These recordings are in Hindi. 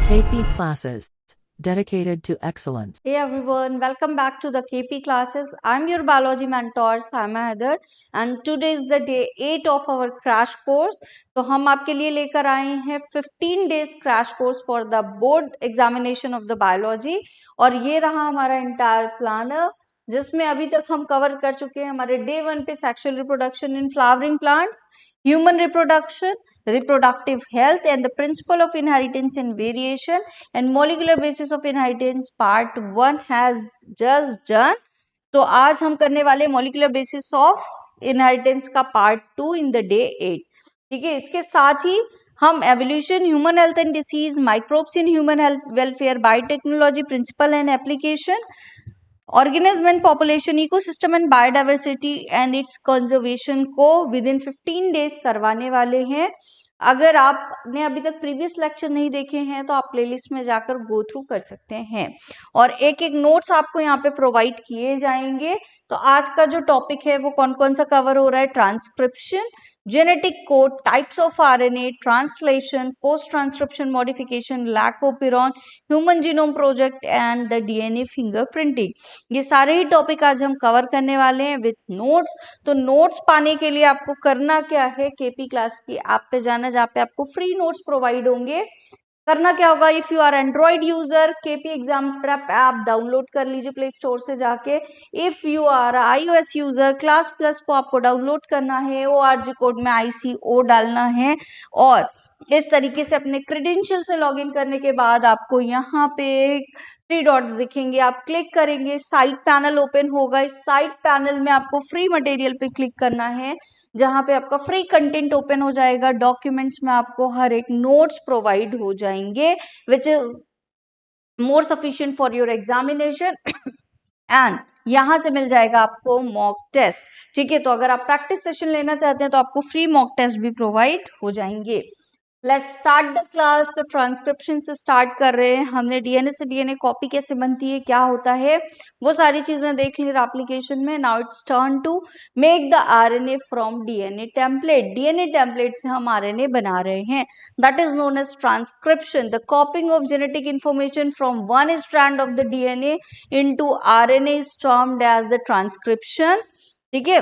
KP classes dedicated to excellence. Hey everyone, welcome back to the KP classes. I'm your biology mentor Saima Heather and today is the day 8 of our crash course. तो हम आपके लिए लेकर आए हैं 15 days crash course for the board examination of the biology और ये रहा हमारा entire planner जिसमें अभी तक हम कवर कर चुके हैं हमारे डे 1 पे sexual reproduction in flowering plants, human reproduction, reproductive health and the principle of inheritance and variation and molecular basis of inheritance part 1 has just done. तो आज हम करने वाले molecular basis of inheritance का part 2 in the day 8. ठीक है, इसके साथ ही हम evolution, human health and disease, microbes in human health welfare, biotechnology, principle and application, organism and population, ecosystem and biodiversity and its conservation को within 15 days करवाने वाले हैं. अगर आपने अभी तक प्रीवियस लेक्चर नहीं देखे हैं तो आप प्लेलिस्ट में जाकर गो थ्रू कर सकते हैं और एक एक नोट्स आपको यहाँ पे प्रोवाइड किए जाएंगे. तो आज का जो टॉपिक है वो कौन कौन सा कवर हो रहा है? Transcription, genetic code, types of RNA, translation, post transcription modification, lac operon, human genome project and the DNA fingerprinting. ये सारे ही टॉपिक आज हम कवर करने वाले हैं विथ नोट्स. तो नोट्स पाने के लिए आपको करना क्या है? केपी क्लास की ऐप पे जाना जहाँ पे आपको फ्री नोट्स प्रोवाइड होंगे. करना क्या होगा? If you are Android user, KP exam prep app download कर लीजिए प्ले स्टोर से जाके. If you are iOS user, class plus को आपको डाउनलोड करना है, ORG कोड में ICO डालना है और इस तरीके से अपने क्रेडेंशियल से लॉगिन करने के बाद आपको यहाँ पे 3 डॉट्स दिखेंगे. आप क्लिक करेंगे, साइट पैनल ओपन होगा. इस साइट पैनल में आपको फ्री मटेरियल पे क्लिक करना है जहाँ पे आपका फ्री कंटेंट ओपन हो जाएगा. डॉक्यूमेंट्स में आपको हर एक नोट्स प्रोवाइड हो जाएंगे which is more sufficient for your examination and यहाँ से मिल जाएगा आपको मॉक टेस्ट. ठीक है, तो अगर आप प्रैक्टिस सेशन लेना चाहते हैं तो आपको फ्री मॉक टेस्ट भी प्रोवाइड हो जाएंगे. Let's start the class. तो ट्रांसक्रिप्शन से स्टार्ट कर रहे हैं. हमने डीएनए से डीएनए कॉपी कैसे बनती है, क्या होता है, वो सारी चीजें देख ली एप्लीकेशन में. Now it's turn to make the RNA from DNA template. DNA template से हम आरएनए बना रहे हैं. That is known as transcription, the copying of genetic information from one strand of the DNA into RNA is termed as the transcription. ठीक है,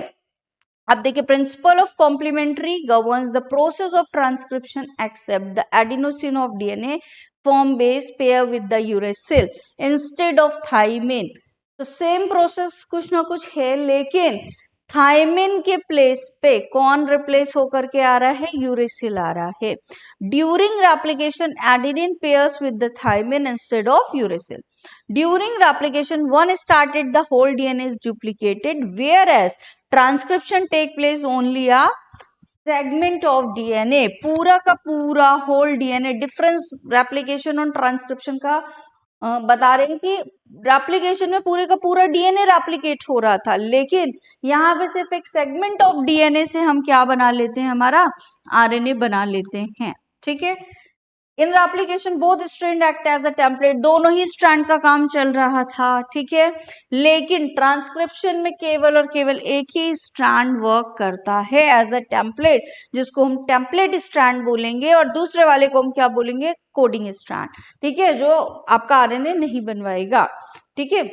अब देखिए, principle of complementary governs the process of transcription except the adenosine of DNA form base pair with the uracil instead of thymine. तो सेम प्रोसेस कुछ ना कुछ है, लेकिन थाइमिन के प्लेस पे कौन रिप्लेस होकर के आ रहा है? यूरेसिल आ रहा है. During replication adenine pairs with the thymine instead of uracil. During replication, one started the whole DNA is duplicated, whereas transcription take place only a segment of DNA. पूरा का पूरा whole DNA. difference replication और transcription का बता रहे हैं कि रेप्लिकेशन में पूरे का पूरा डीएनए रेप्लिकेट हो रहा था, लेकिन यहाँ पे सिर्फ एक सेगमेंट ऑफ डीएनए से हम क्या बना लेते हैं? हमारा आरएनए बना लेते हैं. ठीक है, in replication both strand act as a template. दोनों ही स्ट्रैंड का काम चल रहा था. ठीक है, लेकिन ट्रांसक्रिप्शन में केवल और केवल एक ही स्ट्रैंड वर्क करता है एज अ टेम्पलेट, जिसको हम टेम्पलेट स्ट्रैंड बोलेंगे, और दूसरे वाले को हम क्या बोलेंगे? Coding strand. ठीक है, जो आपका आरएनए नहीं बनवाएगा. ठीक है,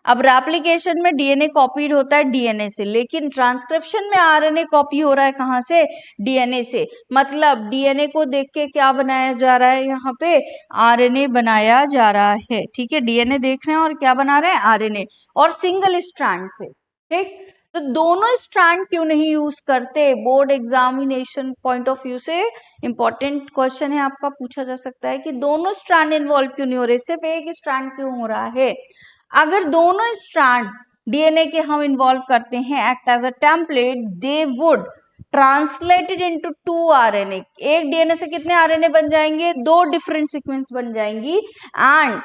अब रेप्लिकेशन में डीएनए कॉपीड होता है डीएनए से, लेकिन ट्रांसक्रिप्शन में आरएनए कॉपी हो रहा है कहाँ से? डीएनए से. मतलब डीएनए को देख के क्या बनाया जा रहा है? यहाँ पे आरएनए बनाया जा रहा है. ठीक है, डीएनए देख रहे हैं और क्या बना रहे हैं? आरएनए, और सिंगल स्ट्रैंड से. ठीक, तो दोनों स्ट्रैंड क्यों नहीं यूज करते? Board examination point of view से इंपॉर्टेंट क्वेश्चन है आपका, पूछा जा सकता है कि दोनों स्ट्रैंड इन्वॉल्व क्यों नहीं हो रहे, सिर्फ एक स्ट्रैंड क्यों हो रहा है? अगर दोनों स्ट्रैंड डीएनए के हम इन्वॉल्व करते हैं act as a template, they would translated into 2 RNA. एक डीएनए से कितने आरएनए बन जाएंगे? 2 डिफरेंट सीक्वेंस बन जाएंगी. And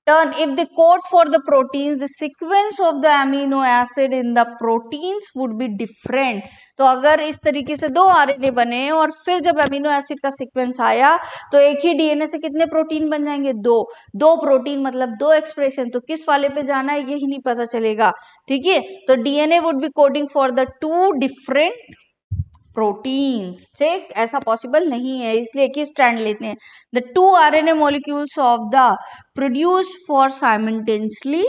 turn if the code for the proteins, the sequence of the amino acid in the proteins would be different. तो अगर इस तरीके से 2 आरएनए बने और फिर जब अमीनो एसिड का सीक्वेंस आया तो एक ही डीएनए से कितने प्रोटीन बन जाएंगे? 2 प्रोटीन, मतलब 2 एक्सप्रेशन. तो किस वाले पे जाना है यही नहीं पता चलेगा. ठीक है, तो DNA would be coding for the 2 different proteins. ठीक, ऐसा पॉसिबल नहीं है, इसलिए एक ही स्ट्रैंड लेते हैं। The 2 RNA molecules of the produced for simultaneously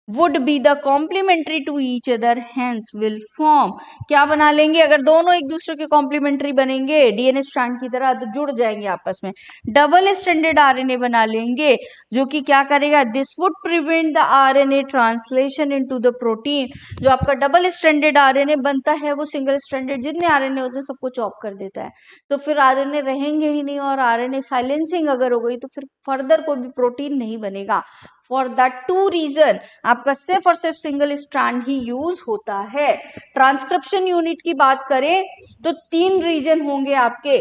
would be the complementary to each other, hence will form। क्या बना लेंगे, अगर दोनों एक दूसरे के कॉम्प्लीमेंट्री बनेंगे डीएनए स्ट्रैंड की तरह तो जुड़ जाएंगे आपस में, डबल स्ट्रैंडेड आरएनए बना लेंगे, जो कि क्या करेगा, this would prevent the RNA translation into the protein. जो आपका डबल स्ट्रैंडेड आरएनए बनता है वो सिंगल स्ट्रैंडेड जितने आरएनए होते हैं सबको चॉप कर देता है, तो फिर आरएनए रहेंगे ही नहीं, और आरएनए साइलेंसिंग अगर हो गई तो फिर फर्दर कोई भी प्रोटीन नहीं बनेगा। फॉर दैट 2 रीजन आपका सिर्फ और सिर्फ सिंगल स्ट्रैंड ही यूज होता है। ट्रांसक्रिप्शन यूनिट की बात करें तो 3 रीजन होंगे आपके,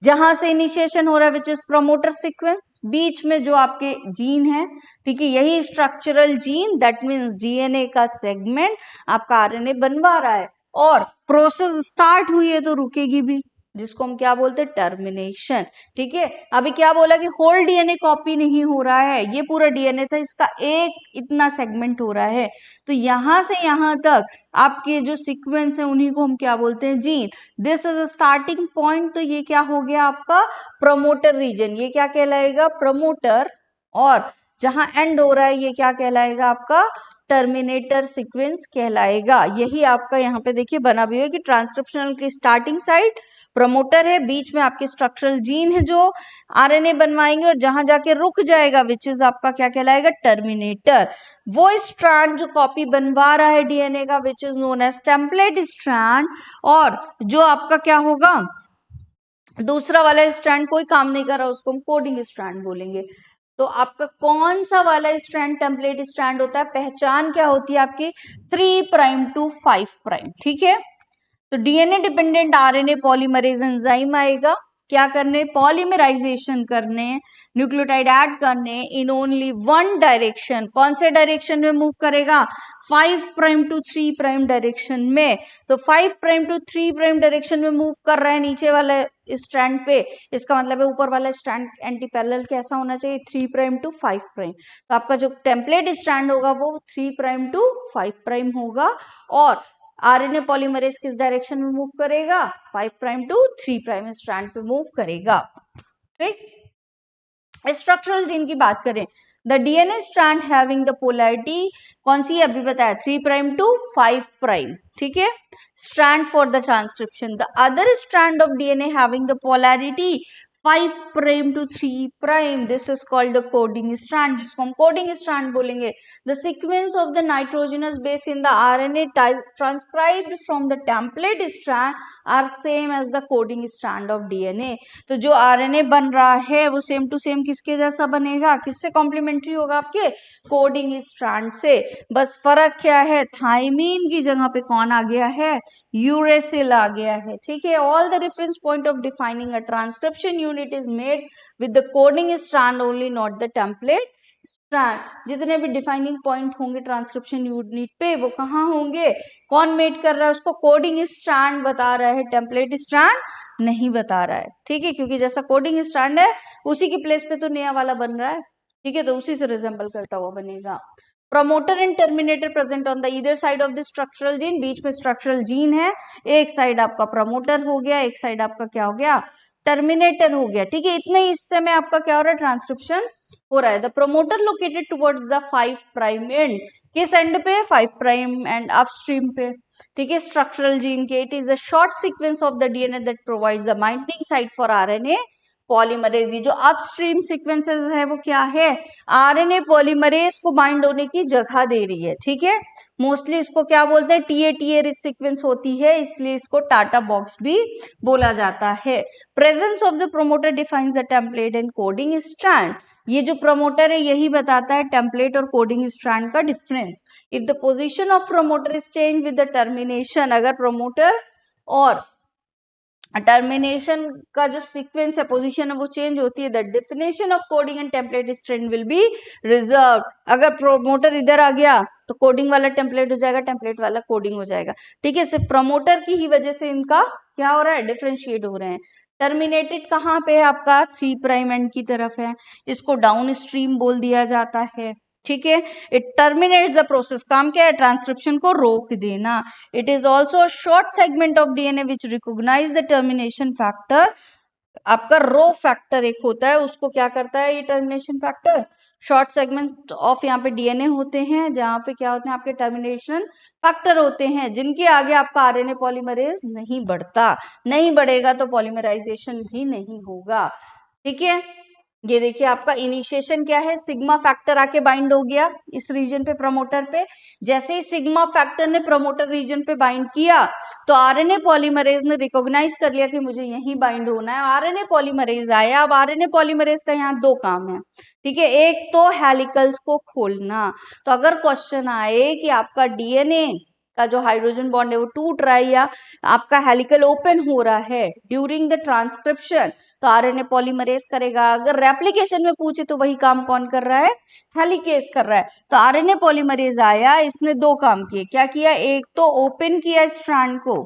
जहां से इनिशिएशन हो रहा है, विच इज प्रमोटर सीक्वेंस, बीच में जो आपके जीन है, ठीक है, यही structural gene, that means DNA का सेगमेंट आपका आरएनए बनवा रहा है, और प्रोसेस स्टार्ट हुई है तो रुकेगी भी, जिसको हम क्या बोलते हैं, टर्मिनेशन। ठीक है, अभी क्या बोला कि होल डीएनए कॉपी नहीं हो रहा है, ये पूरा डीएनए था, इसका एक इतना सेगमेंट हो रहा है, तो यहां से यहां तक आपके जो सीक्वेंस है उन्हीं को हम क्या बोलते हैं, gene. This is a starting point, तो ये क्या हो गया आपका प्रमोटर रीजन, ये क्या कहलाएगा, प्रमोटर, और जहां एंड हो रहा है ये क्या कहलाएगा आपका टर्मिनेटर सीक्वेंस कहलाएगा। यही आपका यहाँ पे देखिए बना भी है कि ट्रांसक्रिप्शनल की स्टार्टिंग साइड प्रमोटर है, बीच में आपके स्ट्रक्चरल जीन है जो आरएनए बनवाएंगे, और जहां जाके रुक जाएगा विच इज आपका क्या कहलाएगा, टर्मिनेटर। वो स्ट्रैंड जो कॉपी बनवा रहा है डीएनए का which is known as template strand, और जो आपका क्या होगा दूसरा वाला स्ट्रैंड कोई काम नहीं कर रहा उसको हम कोडिंग स्ट्रैंड बोलेंगे। तो आपका कौन सा वाला स्ट्रैंड टेम्पलेट स्ट्रैंड होता है, पहचान क्या होती है आपकी 3 प्राइम टू 5 प्राइम। ठीक है, तो DNA dependent RNA polymerase enzyme आएगा, क्या करने, पॉलीमराइजेशन करने, न्यूक्लियोटाइड ऐड करने इन ओनली वन डायरेक्शन। कौन से डायरेक्शन में मूव करेगा, 5 प्राइम टू 3 प्राइम डायरेक्शन में। तो 5 प्राइम टू 3 प्राइम डायरेक्शन में मूव कर रहा है नीचे वाले स्ट्रैंड पे, इसका मतलब है ऊपर वाला स्ट्रैंड एंटी पैरेलल कैसा होना चाहिए, 3 प्राइम टू 5 प्राइम। तो आपका जो टेम्पलेट स्ट्रैंड होगा वो 3 प्राइम टू 5 प्राइम होगा, और आरएनए पॉलीमरेज किस डायरेक्शन में मूव करेगा, 5 प्राइम टू 3 प्राइम स्ट्रैंड पे मूव करेगा। ठीक, स्ट्रक्चरल जीन की बात करें, the DNA strand having the polarity कौन सी है, अभी बताया 3 प्राइम टू 5 प्राइम। ठीक है, strand for the transcription, the other strand of DNA having the polarity 5 prime to 3 prime, this is called the coding strand, जिसको हम कोडिंग स्ट्रैंड बोलेंगे। The sequence of the nitrogenous base in the RNA transcribed from the template strand are same as the coding strand of DNA. तो जो आरएनए बन रहा है वो सेम टू सेम किसके जैसा बनेगा, किससे कॉम्प्लीमेंट्री होगा, आपके कोडिंग स्ट्रैंड से। बस फर्क क्या है, थाइमीन की जगह पे कौन आ गया है, यूरेसिल आ गया है। ठीक है, all the reference point of defining a transcription unit is made with the coding strand only, not the template strand. जितने भी डिफाइनिंग पॉइंट होंगे ट्रांसक्रिप्शन यूनिट पे वो कहाँ होंगे, कौन मेड कर रहा है उसको, कोडिंग स्ट्रैंड बता रहा है, टेम्पलेट स्ट्रैंड नहीं बता रहा है। ठीक है, क्योंकि जैसा कोडिंग स्ट्रैंड है उसी की प्लेस पे तो नया वाला बन रहा है। ठीक है, तो उसी से रिजेंबल करता हुआ बनेगा। Promoter and terminator present on the either side of the structural gene, बीच में स्ट्रक्चरल जीन है, एक साइड आपका प्रमोटर हो गया, एक साइड आपका क्या हो गया, टर्मिनेटर हो गया। ठीक है, इतने हिस्से में आपका क्या हो रहा है, ट्रांसक्रिप्शन हो रहा है। The promoter located towards the 5 prime and, किस एंड पे, 5 प्राइम एंड अपस्ट्रीम पे। ठीक है, स्ट्रक्चरल जीन के, it is a short sequence of the DNA that provides the binding site for RNA polymerase. जो अपस्ट्रीम सीक्वेंसेस है वो क्या है, आरएनए पॉलीमरेज को बाइंड होने की जगह दे रही है। ठीक है, मोस्टली इसको क्या बोलते हैं, टीए रिच सीक्वेंस होती है, इसलिए इसको टाटा बॉक्स भी बोला जाता है। Presence of the promoter defines the template and coding strand. ये जो प्रोमोटर है यही बताता है टेम्पलेट और कोडिंग स्ट्रैंड का difference. If the position of promoter is change with the termination, अगर प्रोमोटर और टर्मिनेशन का जो सीक्वेंस है, पोजीशन है, वो चेंज होती है, the definition of coding and template strand will be reserve. अगर प्रोमोटर इधर आ गया तो कोडिंग वाला टेम्पलेट हो जाएगा, टेम्पलेट वाला कोडिंग हो जाएगा। ठीक है, सिर्फ प्रमोटर की ही वजह से इनका क्या हो रहा है, डिफ्रेंशिएट हो रहे हैं। टर्मिनेटेड कहाँ पे है आपका, 3 प्राइम एंड की तरफ है, इसको डाउन स्ट्रीम बोल दिया जाता है। ठीक है। इट टर्मिनेट्स द प्रोसेस, काम क्या है, ट्रांसक्रिप्शन को रोक देना। It is also short segment of DNA which recognise the termination factor. आपका रो फैक्टर एक होता है, उसको क्या करता है ये termination factor, short segment of यहाँ पे डीएनए होते हैं, जहाँ पे क्या होते हैं आपके टर्मिनेशन फैक्टर होते हैं, जिनके आगे आपका आरएनए पॉलीमरेज नहीं बढ़ता, नहीं बढ़ेगा तो पॉलीमराइजेशन भी नहीं होगा। ठीक है, ये देखिए आपका इनिशिएशन क्या है, सिग्मा फैक्टर आके बाइंड हो गया इस रीजन पे प्रमोटर पे। जैसे ही सिग्मा फैक्टर ने प्रमोटर रीजन पे बाइंड किया तो आरएनए पॉलीमरेज ने रिकॉग्नाइज कर लिया कि मुझे यहीं बाइंड होना है, आरएनए पॉलीमरेज आया। अब आरएनए पॉलीमरेज का यहाँ दो काम है, ठीक है, एक तो हेलिकल्स को खोलना। तो अगर क्वेश्चन आए कि आपका डीएनए का जो हाइड्रोजन बॉन्ड है वो टूट रहा है या आपका हेलिकल ओपन हो रहा है ड्यूरिंग द ट्रांसक्रिप्शन, तो आरएनए पॉलीमरेज करेगा। अगर रेप्लिकेशन में पूछे तो वही काम कौन कर रहा है, हेलिकेज कर रहा है। तो आरएनए पॉलीमरेज आया, इसने दो काम किए, क्या किया, एक तो ओपन किया स्ट्रैंड को,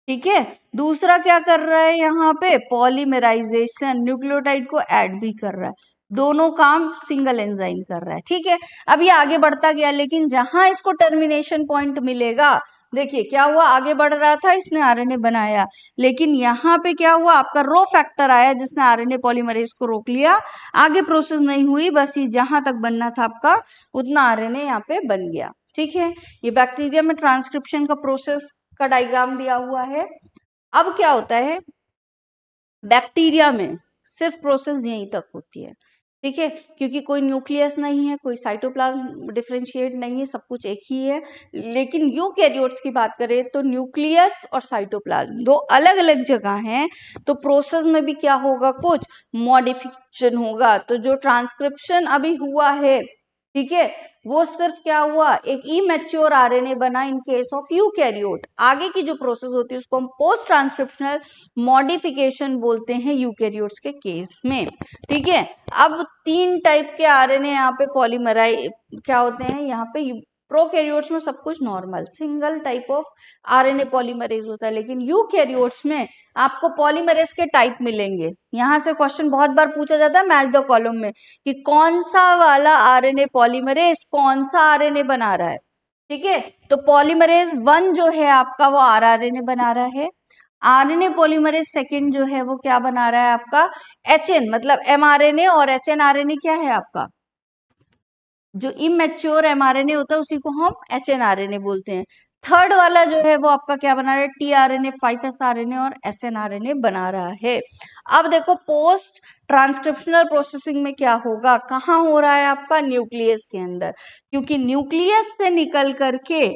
ठीक है, दूसरा क्या कर रहा है यहाँ पे पॉलीमराइजेशन, न्यूक्लियोटाइड को ऐड भी कर रहा है, दोनों काम सिंगल एंजाइम कर रहा है। ठीक है, अब ये आगे बढ़ता गया, लेकिन जहां इसको टर्मिनेशन पॉइंट मिलेगा, देखिए क्या हुआ, आगे बढ़ रहा था, इसने आरएनए बनाया, लेकिन यहाँ पे क्या हुआ, आपका रो फैक्टर आया जिसने आरएनए पॉलीमरेज को रोक लिया, आगे प्रोसेस नहीं हुई, बस ये जहां तक बनना था आपका उतना आरएनए यहाँ पे बन गया। ठीक है, ये बैक्टीरिया में ट्रांसक्रिप्शन का प्रोसेस का डायग्राम दिया हुआ है। अब क्या होता है, बैक्टीरिया में सिर्फ प्रोसेस यहीं तक होती है, ठीक है, क्योंकि कोई न्यूक्लियस नहीं है, कोई साइटोप्लाज्म डिफरेंशिएट नहीं है, सब कुछ एक ही है। लेकिन यूकैरियोट्स की बात करें तो न्यूक्लियस और साइटोप्लाज्म दो अलग अलग जगह हैं, तो प्रोसेस में भी क्या होगा, कुछ मॉडिफिकेशन होगा। तो जो ट्रांसक्रिप्शन अभी हुआ है, ठीक है, वो सिर्फ क्या हुआ, एक इमेच्योर आरएनए बना इन केस ऑफ यूकैरियोट। आगे की जो प्रोसेस होती है उसको हम पोस्ट ट्रांसक्रिप्शनल मॉडिफिकेशन बोलते हैं यूकैरियोट्स के केस में। ठीक है, अब तीन टाइप के आरएनए यहाँ पे पॉलीमराइज क्या होते हैं, यहाँ पे प्रोकैरियोट्स में सब कुछ normal single type of RNA polymerase होता है, लेकिन यूकैरियोट्स में आपको पॉलीमरेज के टाइप मिलेंगे। यहाँ से क्वेश्चन बहुत बार पूछा जाता है मैच द कॉलम में कि कौन सा वाला आरएनए पॉलीमरेज कौन सा आरएनए बना रहा है। ठीक है, तो पॉलीमरेज 1 जो है आपका वो आरएनए बना रहा है, आरएनए पॉलीमरेज सेकंड जो है वो क्या बना रहा है आपका एचएन, मतलब एमआरएनए, और एचएन आरएनए क्या है आपका, जो इमेच्योर एमआरएनए होता है उसी को हम एचएनआरएनए बोलते हैं। थर्ड वाला जो है वो आपका क्या बना रहा है, टीआरएनए, 5s आरएनए और एसएनआरएनए बना रहा है। अब देखो पोस्ट ट्रांसक्रिप्शनल प्रोसेसिंग में क्या होगा, कहाँ हो रहा है आपका, न्यूक्लियस के अंदर, क्योंकि न्यूक्लियस से निकल करके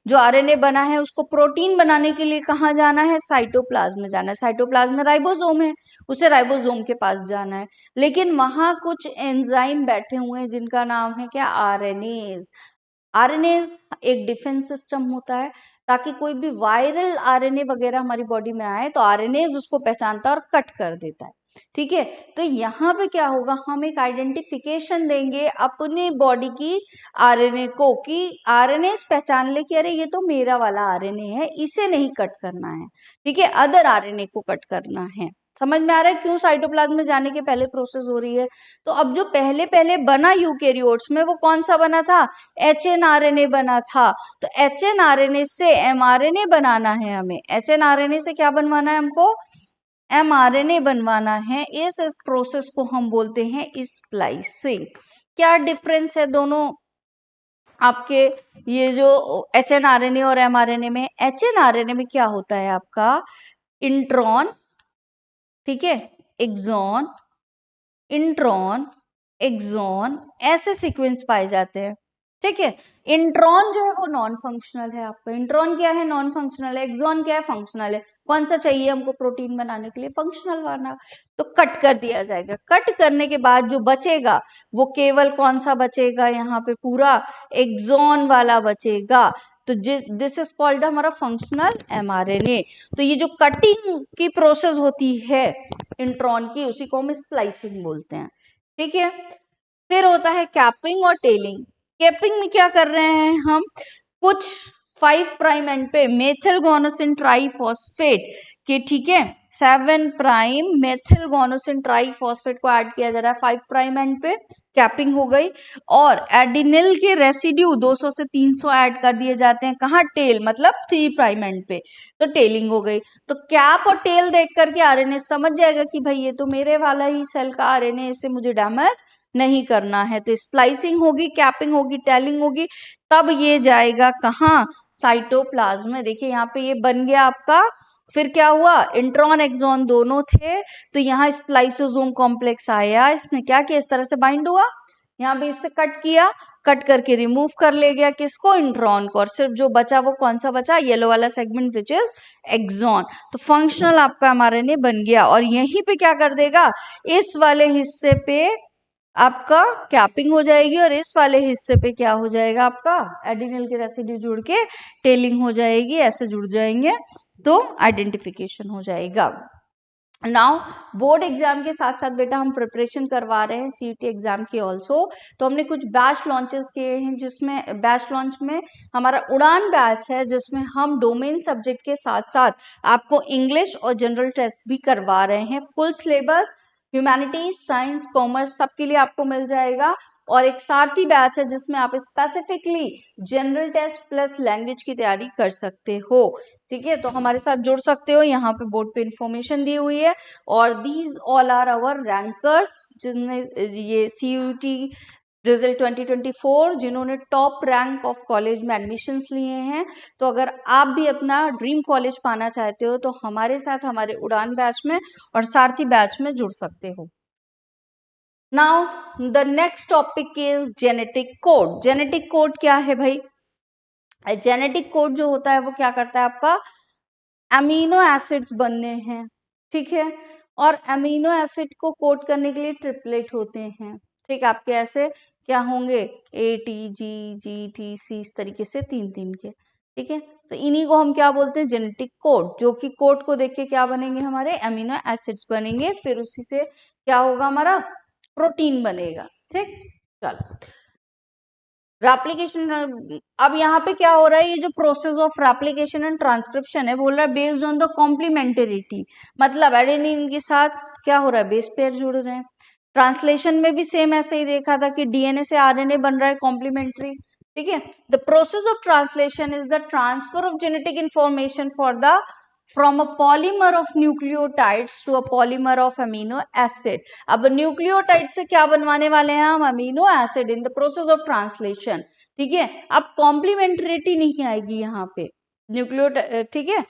जो आरएनए बना है उसको प्रोटीन बनाने के लिए कहाँ जाना है, साइटोप्लाज्म में जाना है। साइटोप्लाज्म में राइबोसोम है, उसे राइबोसोम के पास जाना है, लेकिन वहां कुछ एंजाइम बैठे हुए हैं जिनका नाम है क्या, आरएनएज। आरएनएज एक डिफेंस सिस्टम होता है, ताकि कोई भी वायरल आरएनए वगैरह हमारी बॉडी में आए तो आरएनएज उसको पहचानता है और कट कर देता है। ठीक है, तो यहाँ पे क्या होगा, हम एक आइडेंटिफिकेशन देंगे अपनी बॉडी की आरएनए को, कि आरएनए पहचान ले कि अरे ये तो मेरा वाला आरएनए है, इसे नहीं कट करना है, ठीक है, अदर आरएनए को कट करना है। समझ में आ रहा है क्यों साइटोप्लाज्म में जाने के पहले प्रोसेस हो रही है। तो अब जो पहले पहले बना यूकैरियोट्स में वो कौन सा बना था, एचएनआरएनए बना था। तो एचएनआरएनए से एमआरएनए बनाना है हमें, एचएनआरएनए से क्या बनवाना है हमको, एमआरएनए बनवाना है। इस प्रोसेस को हम बोलते हैं स्प्लाइसिंग। क्या डिफरेंस है दोनों आपके, ये जो एचएनआरएनए और एमआरएनए में, एचएनआरएनए में क्या होता है आपका इंट्रॉन, ठीक है, एक्सॉन, इंट्रॉन, एक्सॉन, ऐसे सीक्वेंस पाए जाते हैं। ठीक है, इंट्रॉन जो है वो नॉन फंक्शनल है आपका, इंट्रॉन क्या है, नॉन फंक्शनल है, एक्सॉन क्या है, फंक्शनल है। कौन सा चाहिए हमको प्रोटीन बनाने के लिए, फंक्शनल वाला, तो कट कर दिया जाएगा। कट करने के बाद जो बचेगा वो केवल कौन सा बचेगा, यहाँ पे पूरा एक्सॉन वाला बचेगा। तो दिस इज कॉल्ड हमारा फंक्शनल एमआरएनए। तो ये जो कटिंग की प्रोसेस होती है इंट्रॉन की, उसी को हम स्लाइसिंग बोलते हैं। ठीक है, फिर होता है कैपिंग और टेलिंग। कैपिंग में क्या कर रहे हैं हम, कुछ 5' एंड पे मेथिल गोनोसिन ट्राइफॉस्फेट के, ठीक है, 7 प्राइम मेथिल गोनोसिन ट्राइफॉस्फेट को ऐड किया जा रहा है 5 प्राइम एंड पे, कैपिंग हो गई। और एडिनिल के रेसिड्यू 200 से 300 ऐड कर दिए जाते हैं, कहाँ, टेल, मतलब 3 प्राइम एंड पे, तो टेलिंग हो गई। तो कैप और टेल देख करके आरएनए समझ जाएगा कि भाई ये तो मेरे वाला ही सेल का आरएनए, इससे मुझे डैमेज नहीं करना है। तो स्प्लाइसिंग होगी, कैपिंग होगी, टेलिंग होगी, तब ये जाएगा कहाँ, साइटोप्लाज्म में। देखिए यहाँ पे ये बन गया आपका। फिर क्या हुआ, इंट्रॉन एक्सॉन दोनों थे, तो यहाँ स्प्लाइसोसोम कॉम्प्लेक्स आया, इसने क्या किया, इस तरह से बाइंड हुआ, यहाँ भी इससे कट किया, कट करके रिमूव कर ले गया किसको, इंट्रॉन को, और सिर्फ जो बचा वो कौन सा बचा, येलो वाला सेगमेंट विच इज एक्सॉन। तो फंक्शनल आपका mRNA बन गया, और यहीं पे क्या कर देगा, इस वाले हिस्से पे आपका कैपिंग हो जाएगी, और इस वाले हिस्से पे क्या हो जाएगा, आपका एडिनिल के रेसिड्यू जुड़ के टेलिंग हो जाएगी, ऐसे जुड़ जाएंगे तो आइडेंटिफिकेशन हो जाएगा। नाउ बोर्ड एग्जाम के साथ साथ बेटा हम प्रिपरेशन करवा रहे हैं सीईटी एग्जाम की ऑल्सो। तो हमने कुछ बैच लॉन्चेस किए हैं, जिसमें बैच लॉन्च में हमारा उड़ान बैच है, जिसमें हम डोमेन सब्जेक्ट के साथ साथ आपको इंग्लिश और जनरल टेस्ट भी करवा रहे हैं। Full syllabus humanities, science, commerce सबके लिए आपको मिल जाएगा। और एक सारथी बैच है जिसमें आप specifically general test plus language की तैयारी कर सकते हो। ठीक है, तो हमारे साथ जुड़ सकते हो, यहाँ पे बोर्ड पे इंफॉर्मेशन दी हुई है। और these all are our rankers, जिनने ये सीयूटी रिजल्ट 2024 जिन्होंने टॉप रैंक ऑफ कॉलेज में एडमिशन्स लिए हैं। तो अगर आप भी अपना ड्रीम कॉलेज पाना चाहते हो तो हमारे साथ हमारे उड़ान बैच में और सारथी बैच में जुड़ सकते हो। Now the next topic is genetic code. Genetic code क्या है भाई, जेनेटिक कोड जो होता है वो क्या करता है, आपका अमीनो एसिड्स बनने हैं, ठीक है, और अमीनो एसिड को कोड करने के लिए ट्रिपलेट होते हैं। ठीक, आपके ऐसे क्या होंगे, A T G G T C, इस तरीके से 3-3 के। ठीक है, तो इन्हीं को हम क्या बोलते हैं, जेनेटिक कोड, जो कि कोड को देख के क्या बनेंगे, हमारे अमीनो एसिड्स बनेंगे, फिर उसी से क्या होगा, हमारा प्रोटीन बनेगा। ठीक, चलो रेप्लिकेशन। अब यहाँ पे क्या हो रहा है, ये जो process of replication and transcription है, बोल रहा है बेस्ड ऑन द कॉम्प्लीमेंटेरिटी, मतलब एडेनिन के साथ क्या हो रहा है, बेस पेयर जुड़ रहे हैं। ट्रांसलेशन में भी सेम ऐसे ही देखा था कि डीएनए से आरएनए बन रहा है कॉम्प्लीमेंट्री। ठीक है, the process of translation is the transfer of genetic information for the from a polymer of nucleotides to a polymer of amino acid. अब न्यूक्लियोटाइड से क्या बनवाने वाले हैं हम, amino acid, in the process of translation. ठीक है, अब कॉम्प्लीमेंट्रिटी नहीं आएगी यहाँ पे न्यूक्लियो, ठीक है,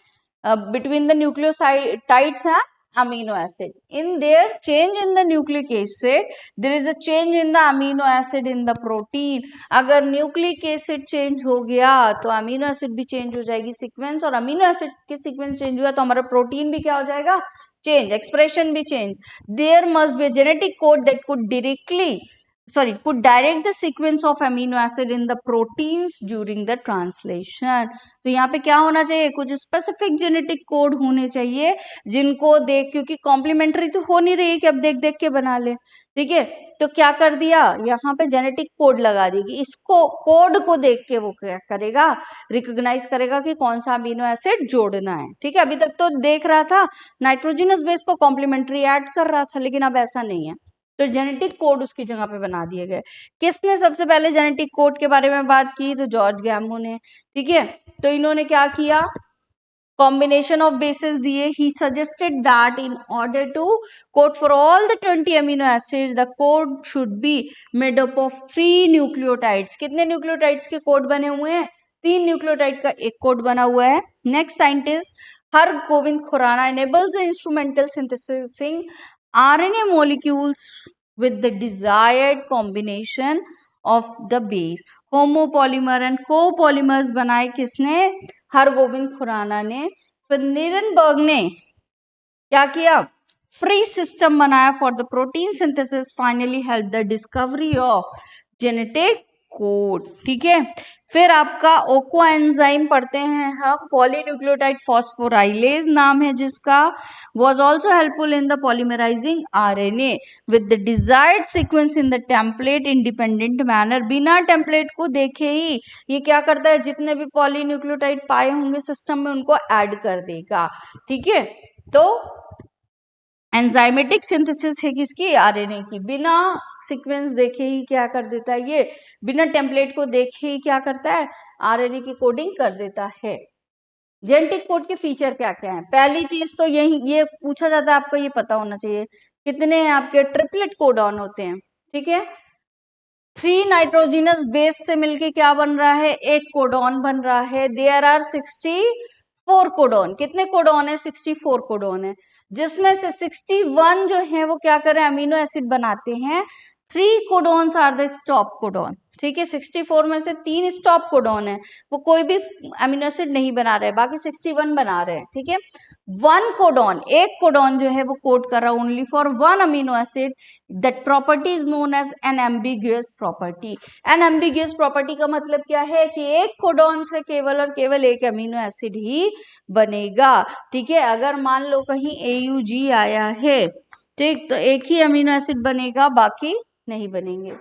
between the nucleotides and amino acid. In their change in the nucleic acid, there is a change in the amino acid in the protein. अगर न्यूक्लिक एसिड चेंज हो गया तो अमीनो एसिड भी चेंज हो जाएगी सीक्वेंस, और अमीनो एसिड की सीक्वेंस चेंज हुआ तो हमारा प्रोटीन भी क्या हो जाएगा, चेंज, एक्सप्रेशन भी change. There must be genetic code that could direct the sequence of amino acid in the proteins during the translation. तो यहाँ पे क्या होना चाहिए, कुछ स्पेसिफिक जेनेटिक कोड होने चाहिए जिनको देख, क्योंकि कॉम्प्लीमेंट्री तो हो नहीं रही है कि अब देख देख के बना ले। ठीक है, तो क्या कर दिया, यहाँ पे जेनेटिक कोड लगा देगी, इसको कोड को देख के वो क्या करेगा, रिकॉग्नाइज करेगा कि कौन सा अमीनो एसिड जोड़ना है। ठीक है, अभी तक तो देख रहा था नाइट्रोजनस बेस को कॉम्प्लीमेंट्री ऐड कर रहा था, लेकिन अब ऐसा नहीं है, तो जेनेटिक कोड उसकी जगह पे बना दिए गए। किसने सबसे पहले जेनेटिक कोड के बारे में बात की, तो जॉर्ज गैमो ने। ठीक है, तो इन्होंने क्या किया, combination of bases दिए, he suggested that in order to code for all the 20 amino acids the code should be made up of 3 nucleotides. कितने न्यूक्लियोटाइड्स के कोड बने हुए हैं, 3 न्यूक्लियोटाइड का एक कोड बना हुआ है। Next scientist Har Gobind Khorana enables the instrumental synthesizing RNA molecules with the desired combination of the base. Homopolymer and copolymers बनाए किसने, हरगोविंद खुराना ने। फिर नीरनबर्ग ने क्या किया, फ्री सिस्टम बनाया for the protein synthesis, finally help the discovery of genetic code. ठीक है, फिर आपका ओको एंजाइम पढ़ते हैं हम, पॉलीन्यूक्लियोटाइड फॉस्फोराइलेज नाम है जिसका, was also helpful in the polymerizing RNA with the desired sequence in the template independent manner. बिना टेम्पलेट को देखे ही ये क्या करता है, जितने भी पॉलीन्यूक्लियोटाइड पाए होंगे सिस्टम में उनको ऐड कर देगा। ठीक है, तो एंजाइमेटिक सिंथेसिस है किसकी, आरएनए की। बिना सीक्वेंस देखे ही क्या कर देता है ये, बिना टेम्पलेट को देखे ही क्या करता है, आरएनए की कोडिंग कर देता है। जेनेटिक कोड के फीचर क्या क्या है, पहली चीज तो यही ये पूछा जाता है, आपको ये पता होना चाहिए कितने हैं आपके ट्रिपलेट कोडॉन होते हैं, ठीक है। 3 नाइट्रोजिनस बेस से मिलके क्या बन रहा है, एक कोडॉन बन रहा है। देयर आर 64 कोडॉन, कितने कोडॉन है, 64 कोडॉन है, जिसमें से 61 जो है वो क्या कर रहे हैं, अमीनो एसिड बनाते हैं। 3 codons are the stop codon, ठीक है। 64 में से 3 स्टॉप कोडॉन है, वो कोई भी अमीनो एसिड नहीं बना रहे, बाकी 61 बना रहे हैं, ठीक है। 1 कोडॉन, एक कोडॉन जो है वो कोड कर रहा है only for 1 amino acid. That property is known as an ambiguous property. An ambiguous property का मतलब क्या है कि एक कोडॉन से केवल और केवल एक अमीनो एसिड ही बनेगा, ठीक है। अगर मान लो कहीं AUG आया है, ठीक, तो एक ही अमीनो एसिड बनेगा, बाकी नहीं बनेंगे।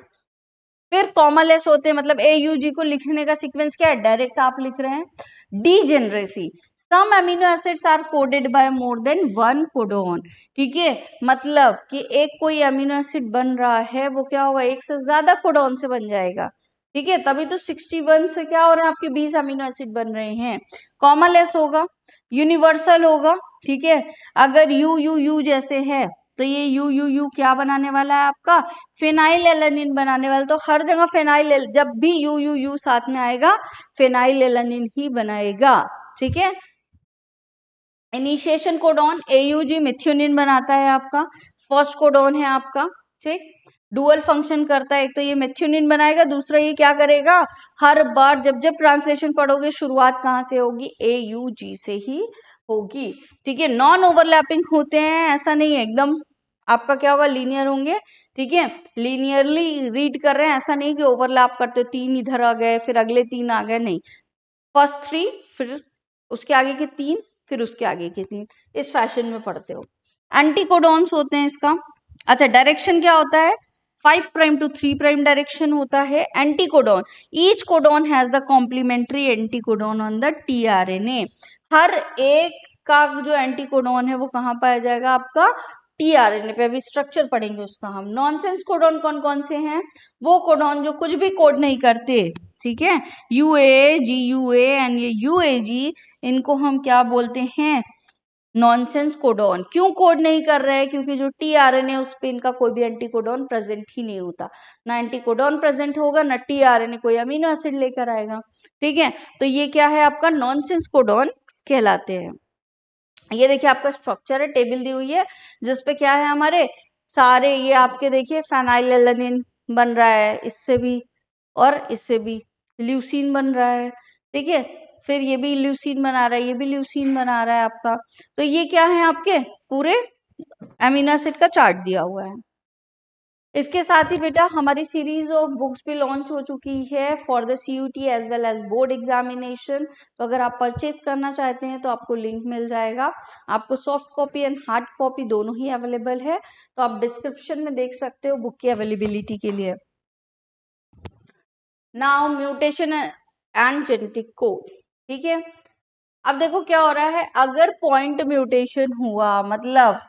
फिर कॉमनलेस होते हैं, मतलब AUG को लिखने का सीक्वेंस क्या है, डायरेक्ट आप लिख रहे हैं। Degeneracy, some amino acids are coded by more than 1 codon, ठीक है। मतलब कि एक कोई अमीनो एसिड बन रहा है, वो क्या होगा, एक से ज्यादा कोडॉन से बन जाएगा, ठीक है। तभी तो 61 से क्या हो रहा है, आपके 20 अमीनो एसिड बन रहे हैं। कॉमनलेस होगा, यूनिवर्सल होगा, ठीक है। अगर यू जैसे है, तो ये यू क्या बनाने वाला है आपका, फिनाइल एलानिन बनाने वाला। तो हर जगह फिनाइल, जब भी यू साथ में आएगा फिनाइल एलानिन ही बनाएगा, ठीक है। इनिशिएशन कोडॉन AUG मिथ्योनिन बनाता है आपका, फर्स्ट कोडॉन है आपका, ठीक। डुअल फंक्शन करता है, एक तो ये मिथ्योनिन बनाएगा, दूसरा ये क्या करेगा, हर बार जब जब ट्रांसलेशन पढ़ोगे शुरुआत कहाँ से होगी, AUG से ही होगी, ठीक है। नॉन ओवरलैपिंग होते हैं, ऐसा नहीं है एकदम आपका क्या होगा, लीनियर होंगे, ठीक है। लीनियरली रीड कर रहे हैं, ऐसा नहीं कि ओवरलैप करते हो, 3 इधर आ गए फिर अगले 3 आ गए, नहीं। फर्स्ट 3 फिर उसके आगे के 3 फिर उसके आगे के 3, इस फैशन में पढ़ते हो। एंटीकोडॉन्स होते हैं इसका। अच्छा, डायरेक्शन क्या होता है, 5 प्राइम टू 3 प्राइम डायरेक्शन होता है। Anticodon, each codon has the complementary anticodon on the tRNA। हर एक का जो एंटीकोडॉन है वो कहाँ पाया जाएगा, आपका tRNA पे। अभी स्ट्रक्चर पढ़ेंगे उसका हम। नॉनसेंस कोडॉन कौन कौन से हैं, वो कोडॉन जो कुछ भी कोड नहीं करते, ठीक है। UA, GUA एंड ये UAG, इनको हम क्या बोलते हैं, नॉनसेंस कोडॉन। क्यों कोड नहीं कर रहे हैं, क्योंकि जो tRNA उस पे इनका कोई भी एंटीकोडॉन प्रेजेंट ही नहीं होता, ना एंटीकोडॉन प्रेजेंट होगा ना tRNA कोई अमीनो एसिड लेकर आएगा, ठीक है। तो ये क्या है, आपका नॉनसेंस कोडॉन कहलाते हैं। ये देखिए आपका स्ट्रक्चर है, टेबल दी हुई है, जिसपे क्या है, हमारे सारे ये आपके देखिए फेनाइलएलानिन बन रहा है, इससे भी और इससे भी ल्यूसीन बन रहा है, ठीक है। फिर ये भी ल्यूसीन बना रहा है, ये भी ल्यूसीन बना रहा है आपका। तो ये क्या है, आपके पूरे अमीनो एसिड का चार्ट दिया हुआ है। इसके साथ ही बेटा हमारी सीरीज ऑफ बुक्स भी लॉन्च हो चुकी है for the CUT as well as board examination. तो अगर आप परचेज करना चाहते हैं तो आपको लिंक मिल जाएगा। आपको soft copy and hard copy दोनों ही अवेलेबल है, तो आप डिस्क्रिप्शन में देख सकते हो बुक की अवेलेबिलिटी के लिए। Now mutation and genetic code, ठीक है। अब देखो क्या हो रहा है, अगर पॉइंट म्यूटेशन हुआ, मतलब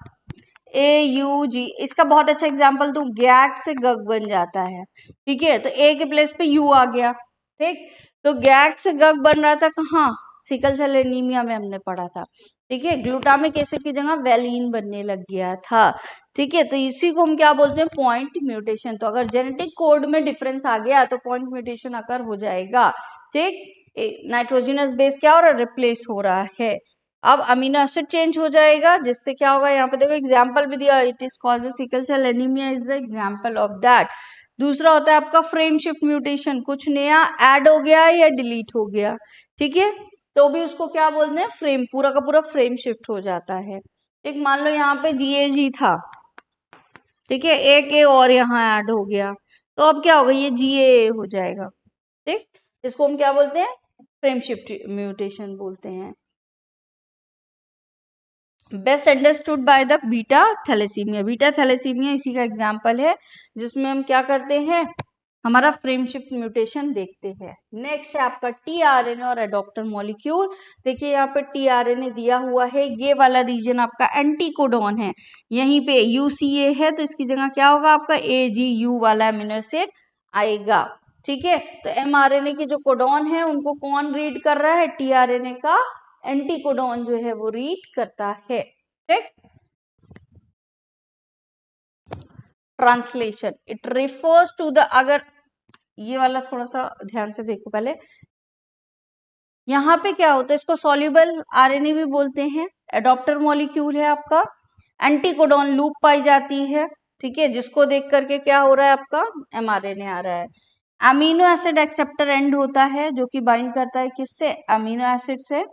AUG, इसका बहुत अच्छा एग्जाम्पल दूं, गैग से गग बन जाता है, ठीक है। तो A के प्लेस पे U आ गया, ठीक। तो गैग से गग बन रहा था कहाँ, सिकल सेल एनीमिया में हमने पढ़ा था, ठीक है। ग्लूटामिक एसिड की जगह वेलिन बनने लग गया था, ठीक है। तो इसी को हम क्या बोलते हैं, पॉइंट म्यूटेशन। तो अगर जेनेटिक कोड में डिफरेंस आ गया तो पॉइंट म्यूटेशन अकर हो जाएगा, ठीक। नाइट्रोजनस बेस क्या हो रहा है, रिप्लेस हो रहा है। अब अमीनो एसिड चेंज हो जाएगा, जिससे क्या होगा, यहाँ पे देखो एग्जाम्पल भी दिया, it is called the sickle cell anaemia is the example of that. दूसरा होता है आपका फ्रेम शिफ्ट म्यूटेशन, कुछ नया ऐड हो गया या डिलीट हो गया, ठीक है। तो भी उसको क्या बोलते हैं, फ्रेम, पूरा का पूरा फ्रेम शिफ्ट हो जाता है, ठीक। मान लो यहाँ पे GAG था, ठीक है, एक ए और यहाँ ऐड हो गया, तो अब क्या होगा, ये GAA हो जाएगा, ठीक। इसको हम क्या बोलते हैं, फ्रेम शिफ्ट म्यूटेशन बोलते हैं। Best understood by the beta thalassaemia. Beta thalassaemia इसी का एग्जाम्पल है, जिसमें हम क्या करते हैं, हमारा फ्रेम शिफ्ट म्यूटेशन देखते हैं। नेक्स्ट है आपका टीआरएनए और एडॉप्टर मॉलिक्यूल। देखिए यहाँ पे टीआरएनए दिया हुआ है, ये वाला रीजन आपका एंटीकोडॉन है, यहीं पे यूसीए है तो इसकी जगह क्या होगा आपका एजीयू वाला अमीनो एसिड आएगा। ठीक है, तो एमआरएनए के जो कोडॉन है उनको कौन रीड कर रहा है, टीआरएनए का एंटीकोडॉन जो है वो रीड करता है। ठीक, translation it refers to the, अगर ये वाला थोड़ा सा ध्यान से देखो पहले, यहाँ पे क्या होता है, इसको सॉल्युबल आरएनए भी बोलते हैं। एडॉप्टर मॉलिक्यूल है आपका, एंटीकोडॉन लूप पाई जाती है, ठीक है, जिसको देख करके क्या हो रहा है आपका एमआरएनए आ रहा है। अमीनो एसिड एक्सेप्टर एंड होता है जो कि बाइंड करता है किससे, अमीनो एसिड से।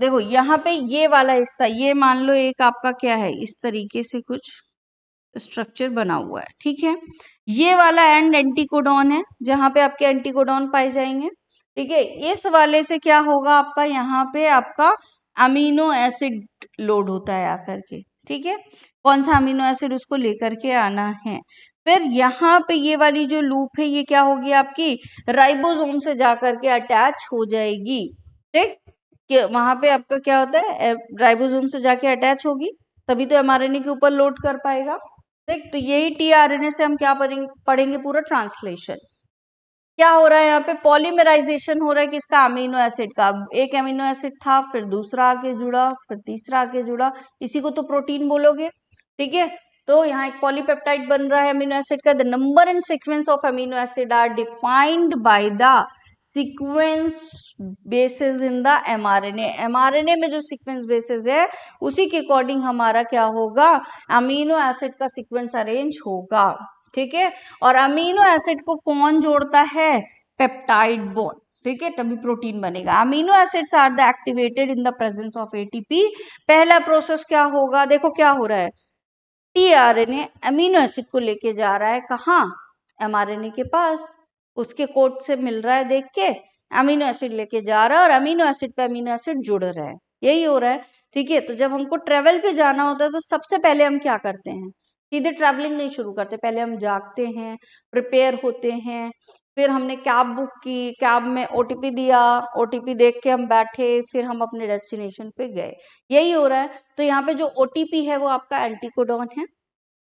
देखो यहाँ पे ये वाला हिस्सा, ये मान लो एक आपका क्या है, इस तरीके से कुछ स्ट्रक्चर बना हुआ है, ठीक है, ये वाला एंड एंटीकोडॉन है जहां पे आपके एंटीकोडॉन पाए जाएंगे। ठीक है, इस वाले से क्या होगा आपका, यहाँ पे आपका अमीनो एसिड लोड होता है आकर के। ठीक है, कौन सा अमीनो एसिड उसको लेकर के आना है। फिर यहाँ पे ये वाली जो लूप है ये क्या होगी आपकी, राइबोसोम से जाकर के अटैच हो जाएगी। ठीक, कि वहां पे आपका क्या होता है, राइबोसोम से जाके अटैच होगी, तभी तो एमआरएनए के ऊपर लोड कर पाएगा। ठीक, तो यही टीआरएनए से हम क्या पढ़ेंगे पूरा ट्रांसलेशन। क्या हो रहा है यहाँ पे, पॉलीमराइजेशन हो रहा है किसका, अमीनो एसिड का। एक अमीनो एसिड था, फिर दूसरा आके जुड़ा, फिर तीसरा आके जुड़ा, इसी को तो प्रोटीन बोलोगे। ठीक है, तो यहाँ एक पॉलीपेप्टाइड बन रहा है अमीनो एसिड का। The number and sequence of amino acid are defined by the sequence basis in the mRNA. MRNA में जो सीक्वेंस बेसिस है उसी के अकॉर्डिंग हमारा क्या होगा, अमीनो एसिड का सीक्वेंस अरेंज होगा। ठीक है, और अमीनो एसिड को कौन जोड़ता है, पेप्टाइड बॉन्ड। ठीक है, तभी प्रोटीन बनेगा। Amino acids are the activated in the presence of ATP. पहला प्रोसेस क्या होगा, देखो क्या हो रहा है, टीआरएनए अमीनो एसिड को लेके जा रहा है कहाँ, एमआरएनए के पास, उसके कोड से मिल रहा है देख के, अमीनो एसिड लेके जा रहा है और अमीनो एसिड पे अमीनो एसिड जुड़ रहा है, यही हो रहा है। ठीक है, तो जब हमको ट्रेवल पे जाना होता है तो सबसे पहले हम क्या करते हैं, सीधे ट्रैवलिंग नहीं शुरू करते, पहले हम जागते हैं, प्रिपेयर होते हैं, फिर हमने कैब बुक की, कैब में ओटीपी दिया, ओटीपी देख के हम बैठे, फिर हम अपने डेस्टिनेशन पे गए, यही हो रहा है। तो यहाँ पे जो ओटीपी है वो आपका एंटीकोडॉन है।